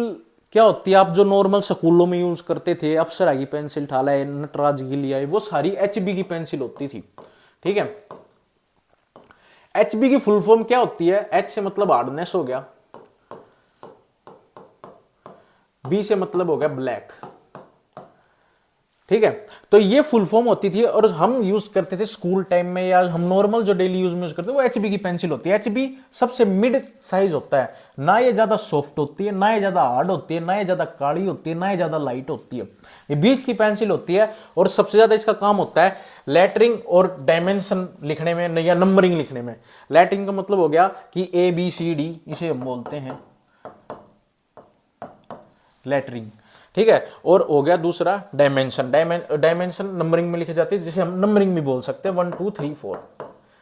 क्या होती है, आप जो नॉर्मल स्कूलों में यूज करते थे, अप्सरा की पेंसिल ठाला है, नटराज की लिया है, वो सारी एचबी की पेंसिल होती थी, ठीक है। एचबी की फुल फॉर्म क्या होती है? एच से मतलब हार्डनेस हो गया, बी से मतलब हो गया ब्लैक, ठीक है। तो ये फुल फॉर्म होती थी, और हम यूज करते थे स्कूल टाइम में, या हम नॉर्मल जो डेली यूज में यूज करते हैं वो एचबी की पेंसिल होती है। एचबी सबसे मिड साइज होता है, ना ये ज्यादा सॉफ्ट होती है, ना ये ज्यादा हार्ड होती है, ना ये ज्यादा काली होती है, ना ये ज्यादा लाइट होती है, ये बीच की पेंसिल होती है। और सबसे ज्यादा इसका काम होता है लेटरिंग और डायमेंशन लिखने में या नंबरिंग लिखने में। लेटरिंग का मतलब हो गया कि ABCD, इसे हम बोलते हैं लेटरिंग, ठीक है। और हो गया दूसरा डायमेंशन, डायमेंशन नंबरिंग में लिखी जाती है, जिसे हम नंबरिंग भी बोल सकते हैं 1 2 3 4,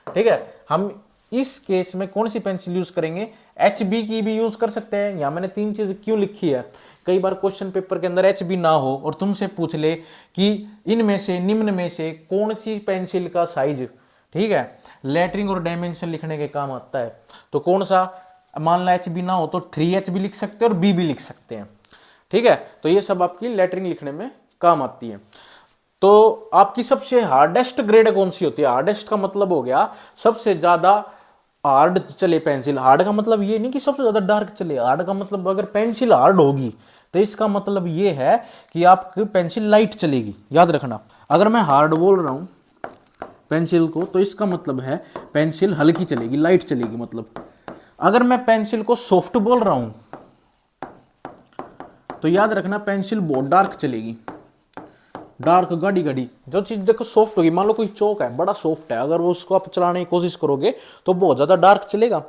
ठीक है। हम इस केस में कौन सी पेंसिल यूज करेंगे? एचबी की भी यूज कर सकते हैं। यहां मैंने 3 चीज क्यों लिखी है, कई बार क्वेश्चन पेपर के अंदर एचबी ना हो और तुमसे पूछ ले कि इनमें से, निम्न में से कौन सी पेंसिल का साइज, ठीक है, लेटरिंग और डायमेंशन लिखने के काम आता है, तो कौन सा? मान लो एचबी ना हो तो 3H भी लिख सकते हैं और बी भी लिख सकते हैं, ठीक है। तो ये सब आपकी लेटरिंग लिखने में काम आती है। तो आपकी सबसे हार्डेस्ट ग्रेड कौन सी होती है? हार्डेस्ट का मतलब हो गया सबसे ज्यादा हार्ड चले पेंसिल। हार्ड का मतलब ये नहीं कि सबसे ज्यादा डार्क चले, हार्ड का मतलब अगर पेंसिल हार्ड होगी तो इसका मतलब ये है कि आपकी पेंसिल लाइट चलेगी। याद रखना, अगर मैं हार्ड बोल रहा हूं पेंसिल को तो इसका मतलब है पेंसिल हल्की चलेगी, लाइट चलेगी। मतलब अगर मैं पेंसिल को सॉफ्ट बोल रहा हूं तो याद रखना पेंसिल बहुत डार्क चलेगी, डार्क गाढ़ी गाढ़ी। जो चीज देखो सॉफ्ट होगी, मान लो कोई चौक है बड़ा सॉफ्ट है, अगर वो उसको आप चलाने की कोशिश करोगे तो बहुत ज्यादा डार्क चलेगा,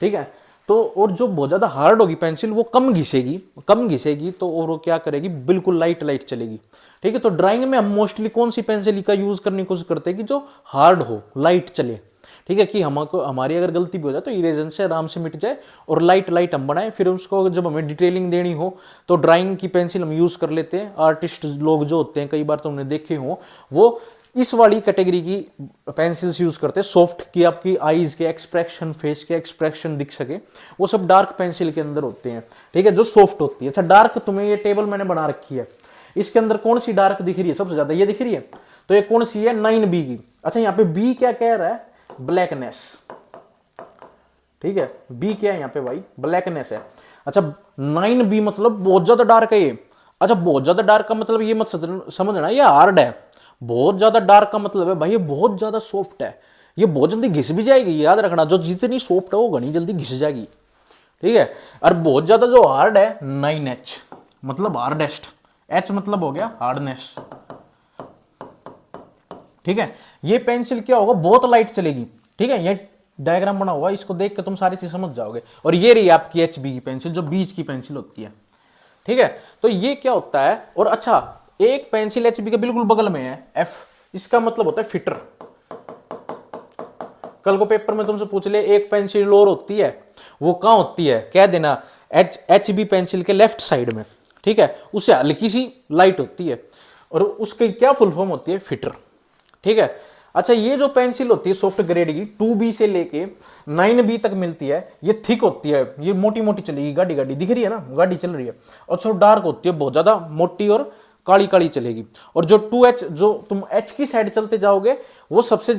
ठीक है। तो और जो बहुत ज्यादा हार्ड होगी पेंसिल वो कम घिसेगी तो और वो क्या करेगी, बिल्कुल लाइट लाइट चलेगी, ठीक है। तो ड्राइंग में हम मोस्टली कौन सी पेंसिल का यूज करने की कोशिश करते हैं कि जो हार्ड हो, लाइट चले, ठीक है, कि हमको हमारी अगर गलती भी हो जाए तो इरेजन से आराम से मिट जाए और लाइट लाइट हम बनाए। फिर उसको जब हमें डिटेलिंग देनी हो तो ड्राइंग की पेंसिल हम यूज कर लेते हैं। आर्टिस्ट लोग जो होते हैं, कई बार तुमने देखे हो, वो इस वाली कैटेगरी की पेंसिल्स यूज करते हैं, सॉफ्ट की आपकी आईज के एक्सप्रेशन, फेस के एक्सप्रेशन दिख सके, वो सब डार्क पेंसिल के अंदर होते हैं, ठीक है, जो सॉफ्ट होती है। अच्छा डार्क, तुम्हें ये टेबल मैंने बना रखी है, इसके अंदर कौन सी डार्क दिख रही है सबसे ज्यादा? ये दिख रही है, तो ये कौन सी है? 9B की। अच्छा यहाँ पे बी क्या कह रहा है? ब्लैकनेस, ठीक है, बी क्या है यहाँ पे भाई? ब्लैकनेस है। अच्छा 9B मतलब बहुत ज्यादा डार्क है ये। अच्छा बहुत ज्यादा डार्क का मतलब ये मत समझना ये हार्ड है, बहुत ज्यादा डार्क का मतलब है भाई ये बहुत ज्यादा सॉफ्ट है, ये बहुत जल्दी घिस भी जाएगी, याद रखना। जो जितनी सॉफ्ट है वो घनी जल्दी घिस जाएगी, ठीक है। और बहुत ज्यादा जो हार्ड है 9H मतलब हार्डेस्ट, H मतलब हो गया हार्डनेस, ठीक है। ये पेंसिल क्या होगा, बहुत लाइट चलेगी, ठीक है। ये डायग्राम बना हुआ, इसको देख के तुम सारी चीज समझ जाओगे। और ये रही आपकी HB की पेंसिल, जो बीच की पेंसिल होती है, ठीक है। तो ये क्या होता है, और अच्छा एक पेंसिल HB के बिल्कुल बगल में है F, इसका मतलब होता है फिटर। कल को पेपर में तुमसे पूछ ले एक पेंसिल और होती है, वो कहां होती है, कह देना HB पेंसिल के लेफ्ट साइड में, ठीक है। उससे हल्की सी लाइट होती है, और उसकी क्या फुल फॉर्म होती है, फिटर, ठीक है। अच्छा ये जो पेंसिल होती है सॉफ्ट ग्रेड की 2B से लेके 9B तक मिलती है, ये थिक होती है, ये मोटी मोटी चलेगी, गाड़ी गाड़ी दिख रही है ना, गाड़ी चल रही है। और जो डार्क होती है बहुत ज्यादा मोटी और काली काली चलेगी। और जो 2H, जो तुम H की साइड चलते जाओगे, वो सबसे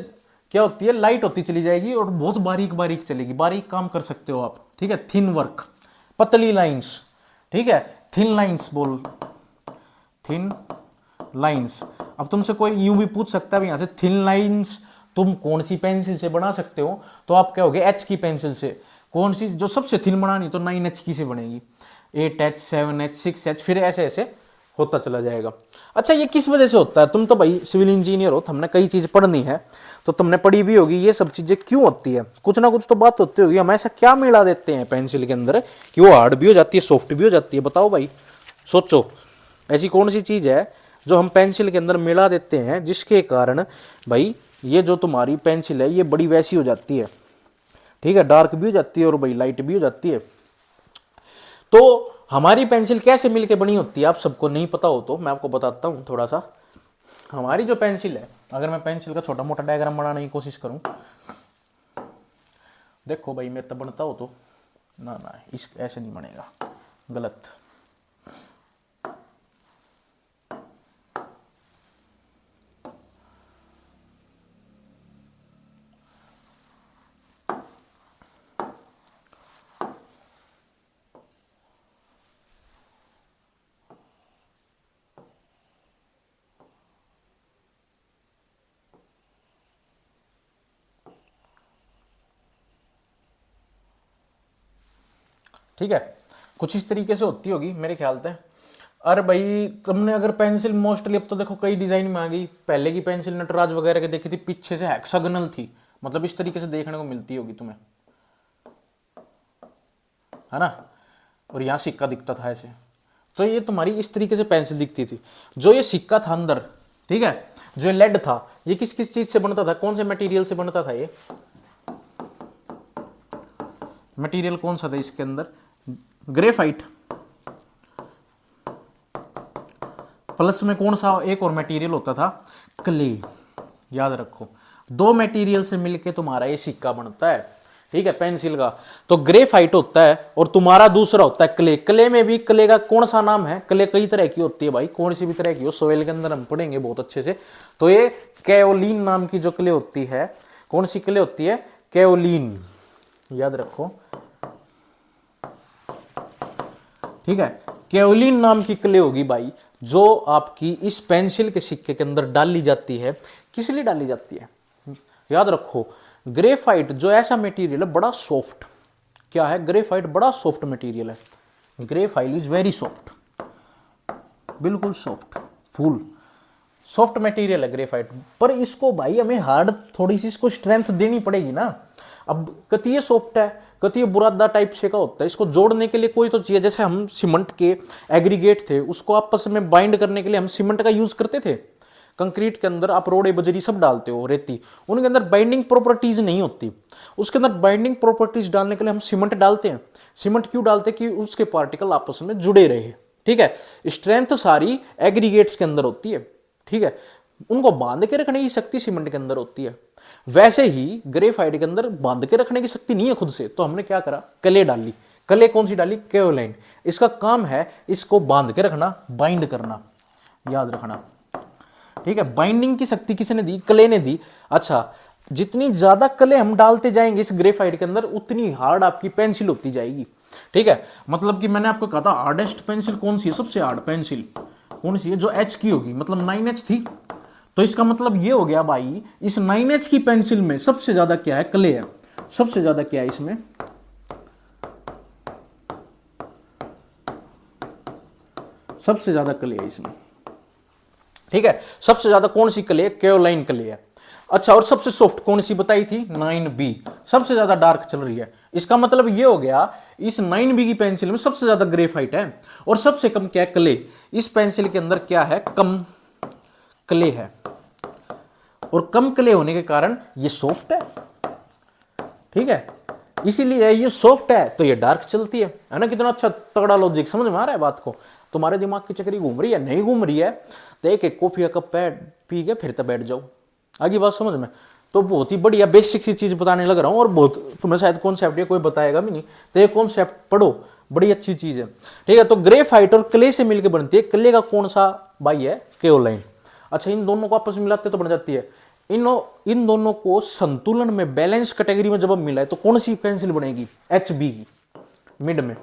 क्या होती है, लाइट होती चली जाएगी और बहुत बारीक बारीक चलेगी, बारीक काम कर सकते हो आप, ठीक है। थिन वर्क, पतली लाइंस, ठीक है। थिन लाइंस बोल, थिन लाइंस। अब तुमसे कोई यूं भी पूछ सकता है यहां से थिन लाइंस तुम कौन सी पेंसिल से बना सकते हो, तो आप कहोगे H की पेंसिल से। कौन सी जो सबसे थिन बनानी, तो 9H की से बनेगी, 8H 7H 6H, फिर ऐसे ऐसे होता चला जाएगा। अच्छा ये किस वजह से होता है, तुम तो भाई सिविल इंजीनियर हो, हमने कई चीज पढ़नी है, तो तुमने पढ़ी भी होगी ये सब चीजें क्यों होती है, कुछ ना कुछ तो बात होती होगी। हम ऐसा क्या मिला देते हैं पेंसिल के अंदर कि वो हार्ड भी हो जाती है, सॉफ्ट भी हो जाती है, बताओ भाई, सोचो। ऐसी कौन सी चीज है जो हम पेंसिल के अंदर मिला देते हैं, जिसके कारण भाई ये जो तुम्हारी पेंसिल है ये बड़ी वैसी हो जाती है, ठीक है, डार्क भी हो जाती है और भाई लाइट भी हो जाती है। तो हमारी पेंसिल कैसे मिलके बनी होती है, आप सबको नहीं पता हो तो मैं आपको बताता हूं थोड़ा सा। हमारी जो पेंसिल है, अगर मैं पेंसिल का छोटा मोटा डायग्राम बनाने की कोशिश करूं, देखो भाई मेरे तो बनता हो तो ना ना, इस ऐसे नहीं बनेगा, गलत। ठीक है, कुछ इस तरीके से होती होगी मेरे ख्याल से। अरे भाई तुमने अगर पेंसिल मोस्टली, अब तो देखो कई डिजाइन में आ गई, पहले की पेंसिल नटराज वगैरह के देखी थी, पीछे से हेक्सागोनल थी, मतलब इस तरीके से देखने को मिलती होगी तुम्हें, है ना। और यहाँ सिक्का दिखता था ऐसे, तो ये तुम्हारी इस तरीके से पेंसिल दिखती थी। जो ये सिक्का था अंदर, ठीक है, जो ये लेड था, ये किस किस चीज से बनता था, कौन से मटेरियल से बनता था, ये मटेरियल कौन सा था इसके अंदर, ग्रेफाइट, प्लस में कौन सा एक और मटेरियल होता था, क्ले, याद रखो। दो मटेरियल से मिलके तुम्हारा ये सिक्का बनता है, ठीक है, पेंसिल का। तो ग्रेफाइट होता है और तुम्हारा दूसरा होता है क्ले। क्ले में भी, क्ले का कौन सा नाम है, क्ले कई तरह की होती है भाई, कौन सी भी तरह की हो, सोयल के अंदर हम पढ़ेंगे बहुत अच्छे से। तो ये केओलिन नाम की जो क्ले होती है, कौन सी क्ले होती है, केओलिन, याद रखो, ठीक है। केओलिन नाम की क्ले होगी भाई, जो आपकी इस पेंसिल के सिक्के के अंदर डाली जाती है। किस लिए डाली जाती है, याद रखो। ग्रेफाइट जो ऐसा मटेरियल है बड़ा सॉफ्ट, क्या है, ग्रेफाइट बड़ा सॉफ्ट मटेरियल है, ग्रेफाइट इज वेरी सॉफ्ट, बिल्कुल सॉफ्ट, फुल सॉफ्ट मटेरियल है ग्रेफाइट। पर इसको भाई हमें हार्ड थोड़ी सी इसको स्ट्रेंथ देनी पड़ेगी ना। अब कति ये सॉफ्ट है, कति ये बुरादा टाइप से का होता है, इसको जोड़ने के लिए कोई तो चाहिए। जैसे हम सीमेंट के एग्रीगेट थे, उसको आपस में बाइंड करने के लिए हम सीमेंट का यूज करते थे। कंक्रीट के अंदर आप रोड़े बजरी सब डालते हो, रेती, उनके अंदर बाइंडिंग प्रॉपर्टीज नहीं होती। उसके अंदर बाइंडिंग प्रॉपर्टीज डालने के लिए हम सीमेंट डालते हैं। सीमेंट क्यों डालते हैं, कि उसके पार्टिकल आपस में जुड़े रहे, ठीक है। स्ट्रेंथ सारी एग्रीगेट्स के अंदर होती है, ठीक है, उनको बांध के रखने की शक्ति सीमेंट के अंदर होती है। वैसे ही ग्रेफाइट के अंदर बांध के रखने की शक्ति नहीं है खुद से, तो हमने क्या करा, क्ले डाली। क्ले कौन सी डाली, केओलाइन। इसका काम है इसको बांध के रखना, बाइंड करना, याद रखना, ठीक है। बाइंडिंग की शक्ति किसने दी, क्ले ने दी। अच्छा, जितनी ज्यादा क्ले हम डालते जाएंगे इस ग्रेफाइट के अंदर, उतनी हार्ड आपकी पेंसिल होती जाएगी, ठीक है। मतलब कि मैंने आपको कहा था हार्डेस्ट पेंसिल कौन सी है, सबसे हार्ड पेंसिल कौन सी है, जो H की होगी, मतलब 9H थी, तो इसका मतलब ये हो गया भाई, इस 9H की पेंसिल में सबसे ज्यादा क्या है, क्ले है। सबसे ज्यादा क्या है इसमें, सबसे ज्यादा क्ले है इसमें, ठीक है। सबसे ज्यादा कौन सी क्ले, केओलाइन क्ले है। अच्छा, और सबसे सॉफ्ट कौन सी बताई थी, 9B, सबसे ज्यादा डार्क चल रही है। इसका मतलब ये हो गया, इस 9B की पेंसिल में सबसे ज्यादा ग्रेफाइट है और सबसे कम क्या है, क्ले। इस पेंसिल के अंदर क्या है, कम क्ले है, और कम क्ले होने के कारण ये सॉफ्ट है, ठीक है। इसीलिए ये सॉफ्ट है तो ये डार्क चलती है ना। कितना अच्छा तगड़ा लॉजिक, समझ में आ रहा है बात को। तुम्हारे दिमाग की चक्री घूम रही है, नहीं घूम रही है तो एक एक कॉफी का कप पी के फिर तो बैठ जाओ, आगे बात समझ में। तो बहुत ही बढ़िया बेसिक सी चीज बताने लग रहा हूँ, और बहुत तुम्हें शायद कॉन्सेप्ट ये कोई बताएगा भी नहीं, तो ये कॉन्सेप्ट पढ़ो, बड़ी अच्छी चीज है, ठीक है। तो ग्रेफाइट और क्ले से मिलकर बनती है। क्ले का कौन सा भाई है, केओलाइन। अच्छा, इन दोनों को आपस में मिलाते तो बन जाती है। इन दोनों को संतुलन में, बैलेंस कैटेगरी में जब हम मिलाए तो कौन सी पेंसिल बनेगी, HB की, मिड में,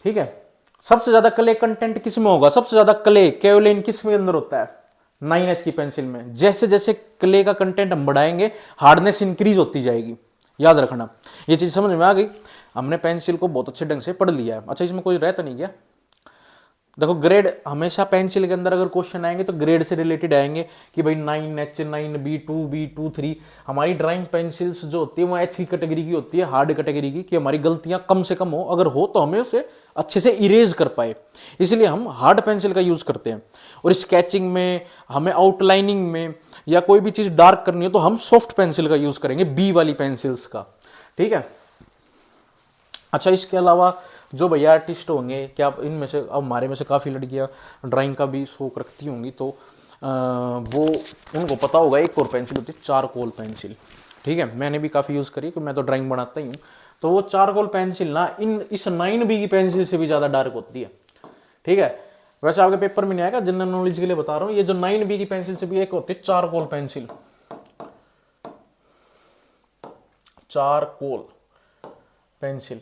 ठीक है। सबसे ज्यादा क्ले कंटेंट किस में होगा, सबसे ज्यादा क्ले केओलाइन किस में अंदर होता है, 9H की पेंसिल में। जैसे जैसे क्ले का कंटेंट हम बढ़ाएंगे, हार्डनेस इंक्रीज होती जाएगी, याद रखना। ये चीज समझ में आ गई। हमने पेंसिल को बहुत अच्छे ढंग से पढ़ लिया है। अच्छा, इसमें कोई रहता नहीं क्या, देखो ग्रेड हमेशा पेंसिल के अंदर अगर क्वेश्चन आएंगे तो ग्रेड से रिलेटेड आएंगे कि भाई 9H, 9B, 2B, 2, 3। हमारी ड्राइंग पेंसिल्स जो होती है वो H की कैटेगरी की होती है, हार्ड कैटेगरी की, कि हमारी गलतियां कम से कम हो, अगर हो तो हमें उसे अच्छे से इरेज कर पाए, इसलिए हम हार्ड पेंसिल का यूज करते हैं। और स्केचिंग में, हमें आउटलाइनिंग में या कोई भी चीज डार्क करनी है तो हम सॉफ्ट पेंसिल का यूज करेंगे, B वाली पेंसिल्स का, ठीक है। अच्छा, इसके अलावा जो भैया आर्टिस्ट होंगे, क्या इनमें से, अब हमारे में से काफ़ी लड़कियां ड्राइंग का भी शौक रखती होंगी, तो वो उनको पता होगा एक और पेंसिल होती है चारकोल पेंसिल, ठीक है। मैंने भी काफ़ी यूज़ करी, क्योंकि मैं तो ड्राइंग बनाता ही हूँ। तो वो चारकोल पेंसिल ना इस 9B की पेंसिल से भी ज़्यादा डार्क होती है, ठीक है। वैसे आपके पेपर में नहीं आएगा, जनरल नॉलेज के लिए बता रहा हूँ। ये जो 9B की पेंसिल से भी एक होती है चारकोल पेंसिल, चारकोल पेंसिल।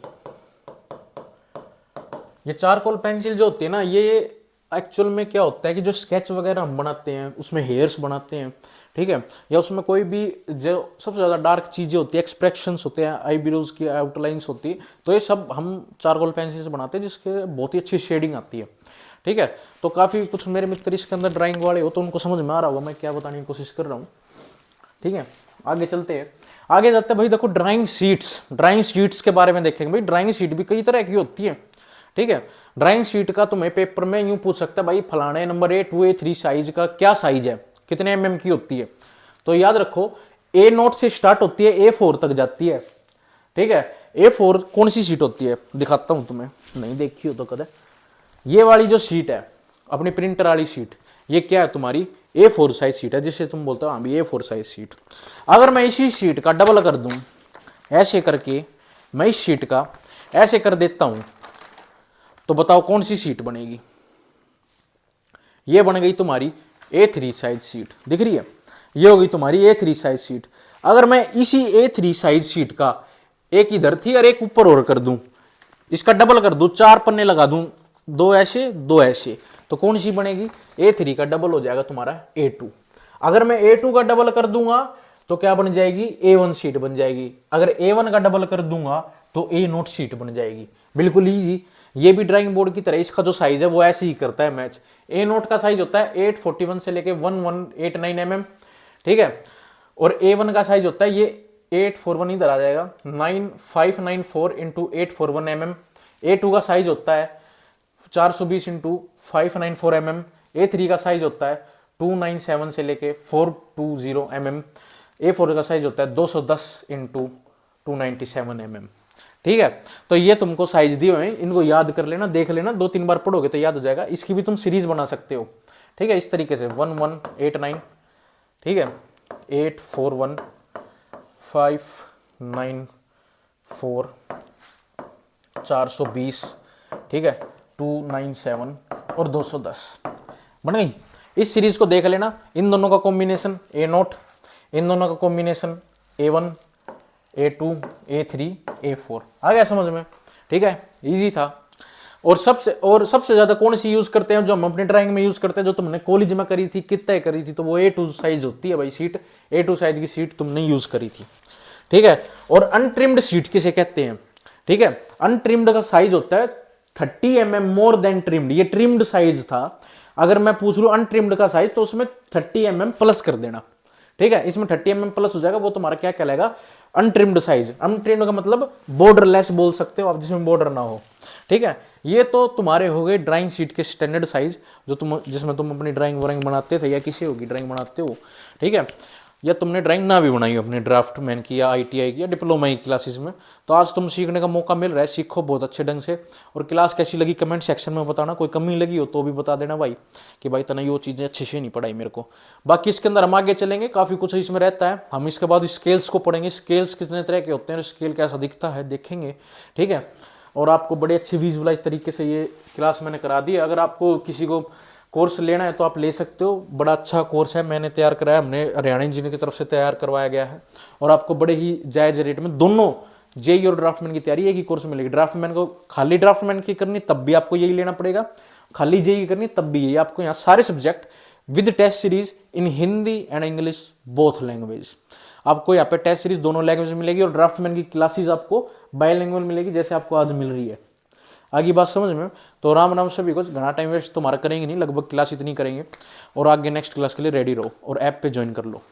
ये चारकोल पेंसिल जो होती है ना, ये एक्चुअल में क्या होता है कि जो स्केच वगैरह हम बनाते हैं, उसमें हेयर्स बनाते हैं, ठीक है, या उसमें कोई भी जो सबसे ज़्यादा डार्क चीज़ें होती है, एक्सप्रेशंस होते हैं, आईब्रोज की आउटलाइंस होती है, तो ये सब हम चारकोल पेंसिल से बनाते हैं, जिसके बहुत ही अच्छी शेडिंग आती है, ठीक है। तो काफ़ी कुछ मेरे मित्र इसके अंदर ड्राइंग वाले हो, तो उनको समझ में आ रहा होगा मैं क्या बताने की कोशिश कर रहा हूँ, ठीक है। आगे चलते हैं, आगे जाते हैं भाई। देखो ड्राइंग शीट्स के बारे में देखेंगे भाई। ड्राइंग शीट भी कई तरह की होती है, ठीक है। ड्राइंग शीट का तुम्हें पेपर में यूं पूछ सकता है, भाई फलाने नंबर A2, A3 साइज का क्या साइज है, कितने mm की होती है। तो याद रखो, A0 से स्टार्ट होती है, A4 तक जाती है, ठीक है। A4 कौन सी शीट होती है, दिखाता हूं तुम्हें, नहीं देखी हो तो कदे। ये वाली जो शीट है, अपनी प्रिंटर वाली शीट, ये क्या है, तुम्हारी A4 साइज शीट है, जिससे तुम बोलते हो हाँ भी A4 साइज शीट। अगर मैं इसी शीट का डबल कर दूं, ऐसे करके मैं इस शीट का ऐसे कर देता हूं, तो बताओ कौन सी शीट बनेगी। ये बन गई तुम्हारी A3 साइज शीट, दिख रही है, ये होगी तुम्हारी A3 साइज शीट। अगर मैं इसी A3 साइज शीट का एक इधर थी और एक ऊपर और कर दूं, इसका डबल कर दूं, 4 पन्ने लगा दूं, 2 ऐसे 2 ऐसे, तो कौन सी बनेगी, A3 का डबल हो जाएगा तुम्हारा A2। अगर मैं A2 का डबल कर दूंगा तो क्या बन जाएगी, A1 शीट बन जाएगी। अगर A1 का डबल कर दूंगा तो A0 शीट बन जाएगी। बिल्कुल ईजी। ये भी ड्राइंग बोर्ड की तरह इसका जो साइज है वो ऐसे ही करता है मैच। A0 का साइज होता है 841 से लेके 1189 mm, ठीक है। और A1 का साइज होता है ये 841, इधर आ जाएगा 9594 इंटू 841 mm। A2 का साइज होता है 420 इंटू 594 mm। A3 का साइज होता है 297 से लेके 420 mm। A4 का साइज होता है 210 इंटू 297 mm, ठीक है। तो ये तुमको साइज दिए हुए हैं, इनको याद कर लेना, देख लेना, 2-3 बार पढ़ोगे तो याद हो जाएगा। इसकी भी तुम सीरीज बना सकते हो, ठीक है, इस तरीके से 1189, ठीक है, 841 594 420, ठीक है, 297 और 210 बन गई। इस सीरीज को देख लेना। इन दोनों का कॉम्बिनेशन A0, इन दोनों का combination A1, A2, A3, A4। आ गया समझ में, ठीक है, इजी था। और सबसे ज्यादा कौन सी यूज करते हैं, जो हम अपने ड्राइंग में यूज करते हैं, जो तुमने कॉलेज में करी थी, कितने करी थी, तो वो A2 साइज होती है भाई सीट। A2 साइज की सीट तुमने यूज करी थी, ठीक है। और अनट्रिम्ड सीट किसे कहते हैं, ठीक है। अनट्रिम्ड का साइज होता है 30 mm मोर देन ट्रिम्ड। ये ट्रिम्ड साइज था, अगर मैं पूछ लूं अनट्रिम्ड का साइज तो उसमें 30 mm प्लस कर देना, ठीक है। इसमें 30 mm प्लस हो जाएगा, वो तुम्हारा क्या कहलाएगा, अनट्रिम्ड साइज। अनट्रिम्ड का मतलब बॉर्डरलेस बोल सकते हो आप, जिसमें बॉर्डर ना हो, ठीक है। ये तो तुम्हारे हो गए ड्राइंग शीट के स्टैंडर्ड साइज, जो जिसमें तुम अपनी ड्राइंग वराइंग बनाते थे या किसी होगी ड्राइंग बनाते हो, ठीक है। या तुमने ड्राइंग ना भी बनाई हो अपने ड्राफ्टमैन की या ITI की या डिप्लोमा की क्लासेस में, तो आज तुम सीखने का मौका मिल रहा है, सीखो बहुत अच्छे ढंग से। और क्लास कैसी लगी कमेंट सेक्शन में बताना, कोई कमी लगी हो तो भी बता देना भाई कि भाई तना ये चीज़ें अच्छे से नहीं पढ़ाई मेरे को। बाकी इसके अंदर हम आगे चलेंगे, काफ़ी कुछ इसमें रहता है। हम इसके बाद स्केल्स को पढ़ेंगे, स्केल्स कितने तरह के होते हैं, स्केल कैसा दिखता है देखेंगे, ठीक है। और आपको बड़े अच्छे विजुअलाइज तरीके से ये क्लास मैंने करा दी। अगर आपको किसी को कोर्स लेना है तो आप ले सकते हो, बड़ा अच्छा कोर्स है, मैंने तैयार कराया, हमने हरियाणा इंजीनियर की तरफ से तैयार करवाया गया है। और आपको बड़े ही जायज रेट में दोनों JEE और ड्राफ्टमैन की तैयारी एक ही कोर्स में मिलेगी। ड्राफ्टमैन को खाली ड्राफ्टमैन की करनी तब भी आपको यही लेना पड़ेगा, खाली JEE करनी तब भी यही। आपको यहाँ सारे subject with test series in Hindi and English both language, आपको यहाँ पे टेस्ट सीरीज दोनों लैंग्वेज में मिलेगी। और ड्राफ्टमैन की क्लासेस आपको बायलैंग्वेज मिलेगी, जैसे आपको आज मिल रही है। आगे बात समझ में, तो राम राम सभी को। घना टाइम वेस्ट तुम्हारा करेंगे नहीं, लगभग क्लास इतनी करेंगे। और आगे नेक्स्ट क्लास के लिए रेडी रहो और ऐप पे ज्वाइन कर लो।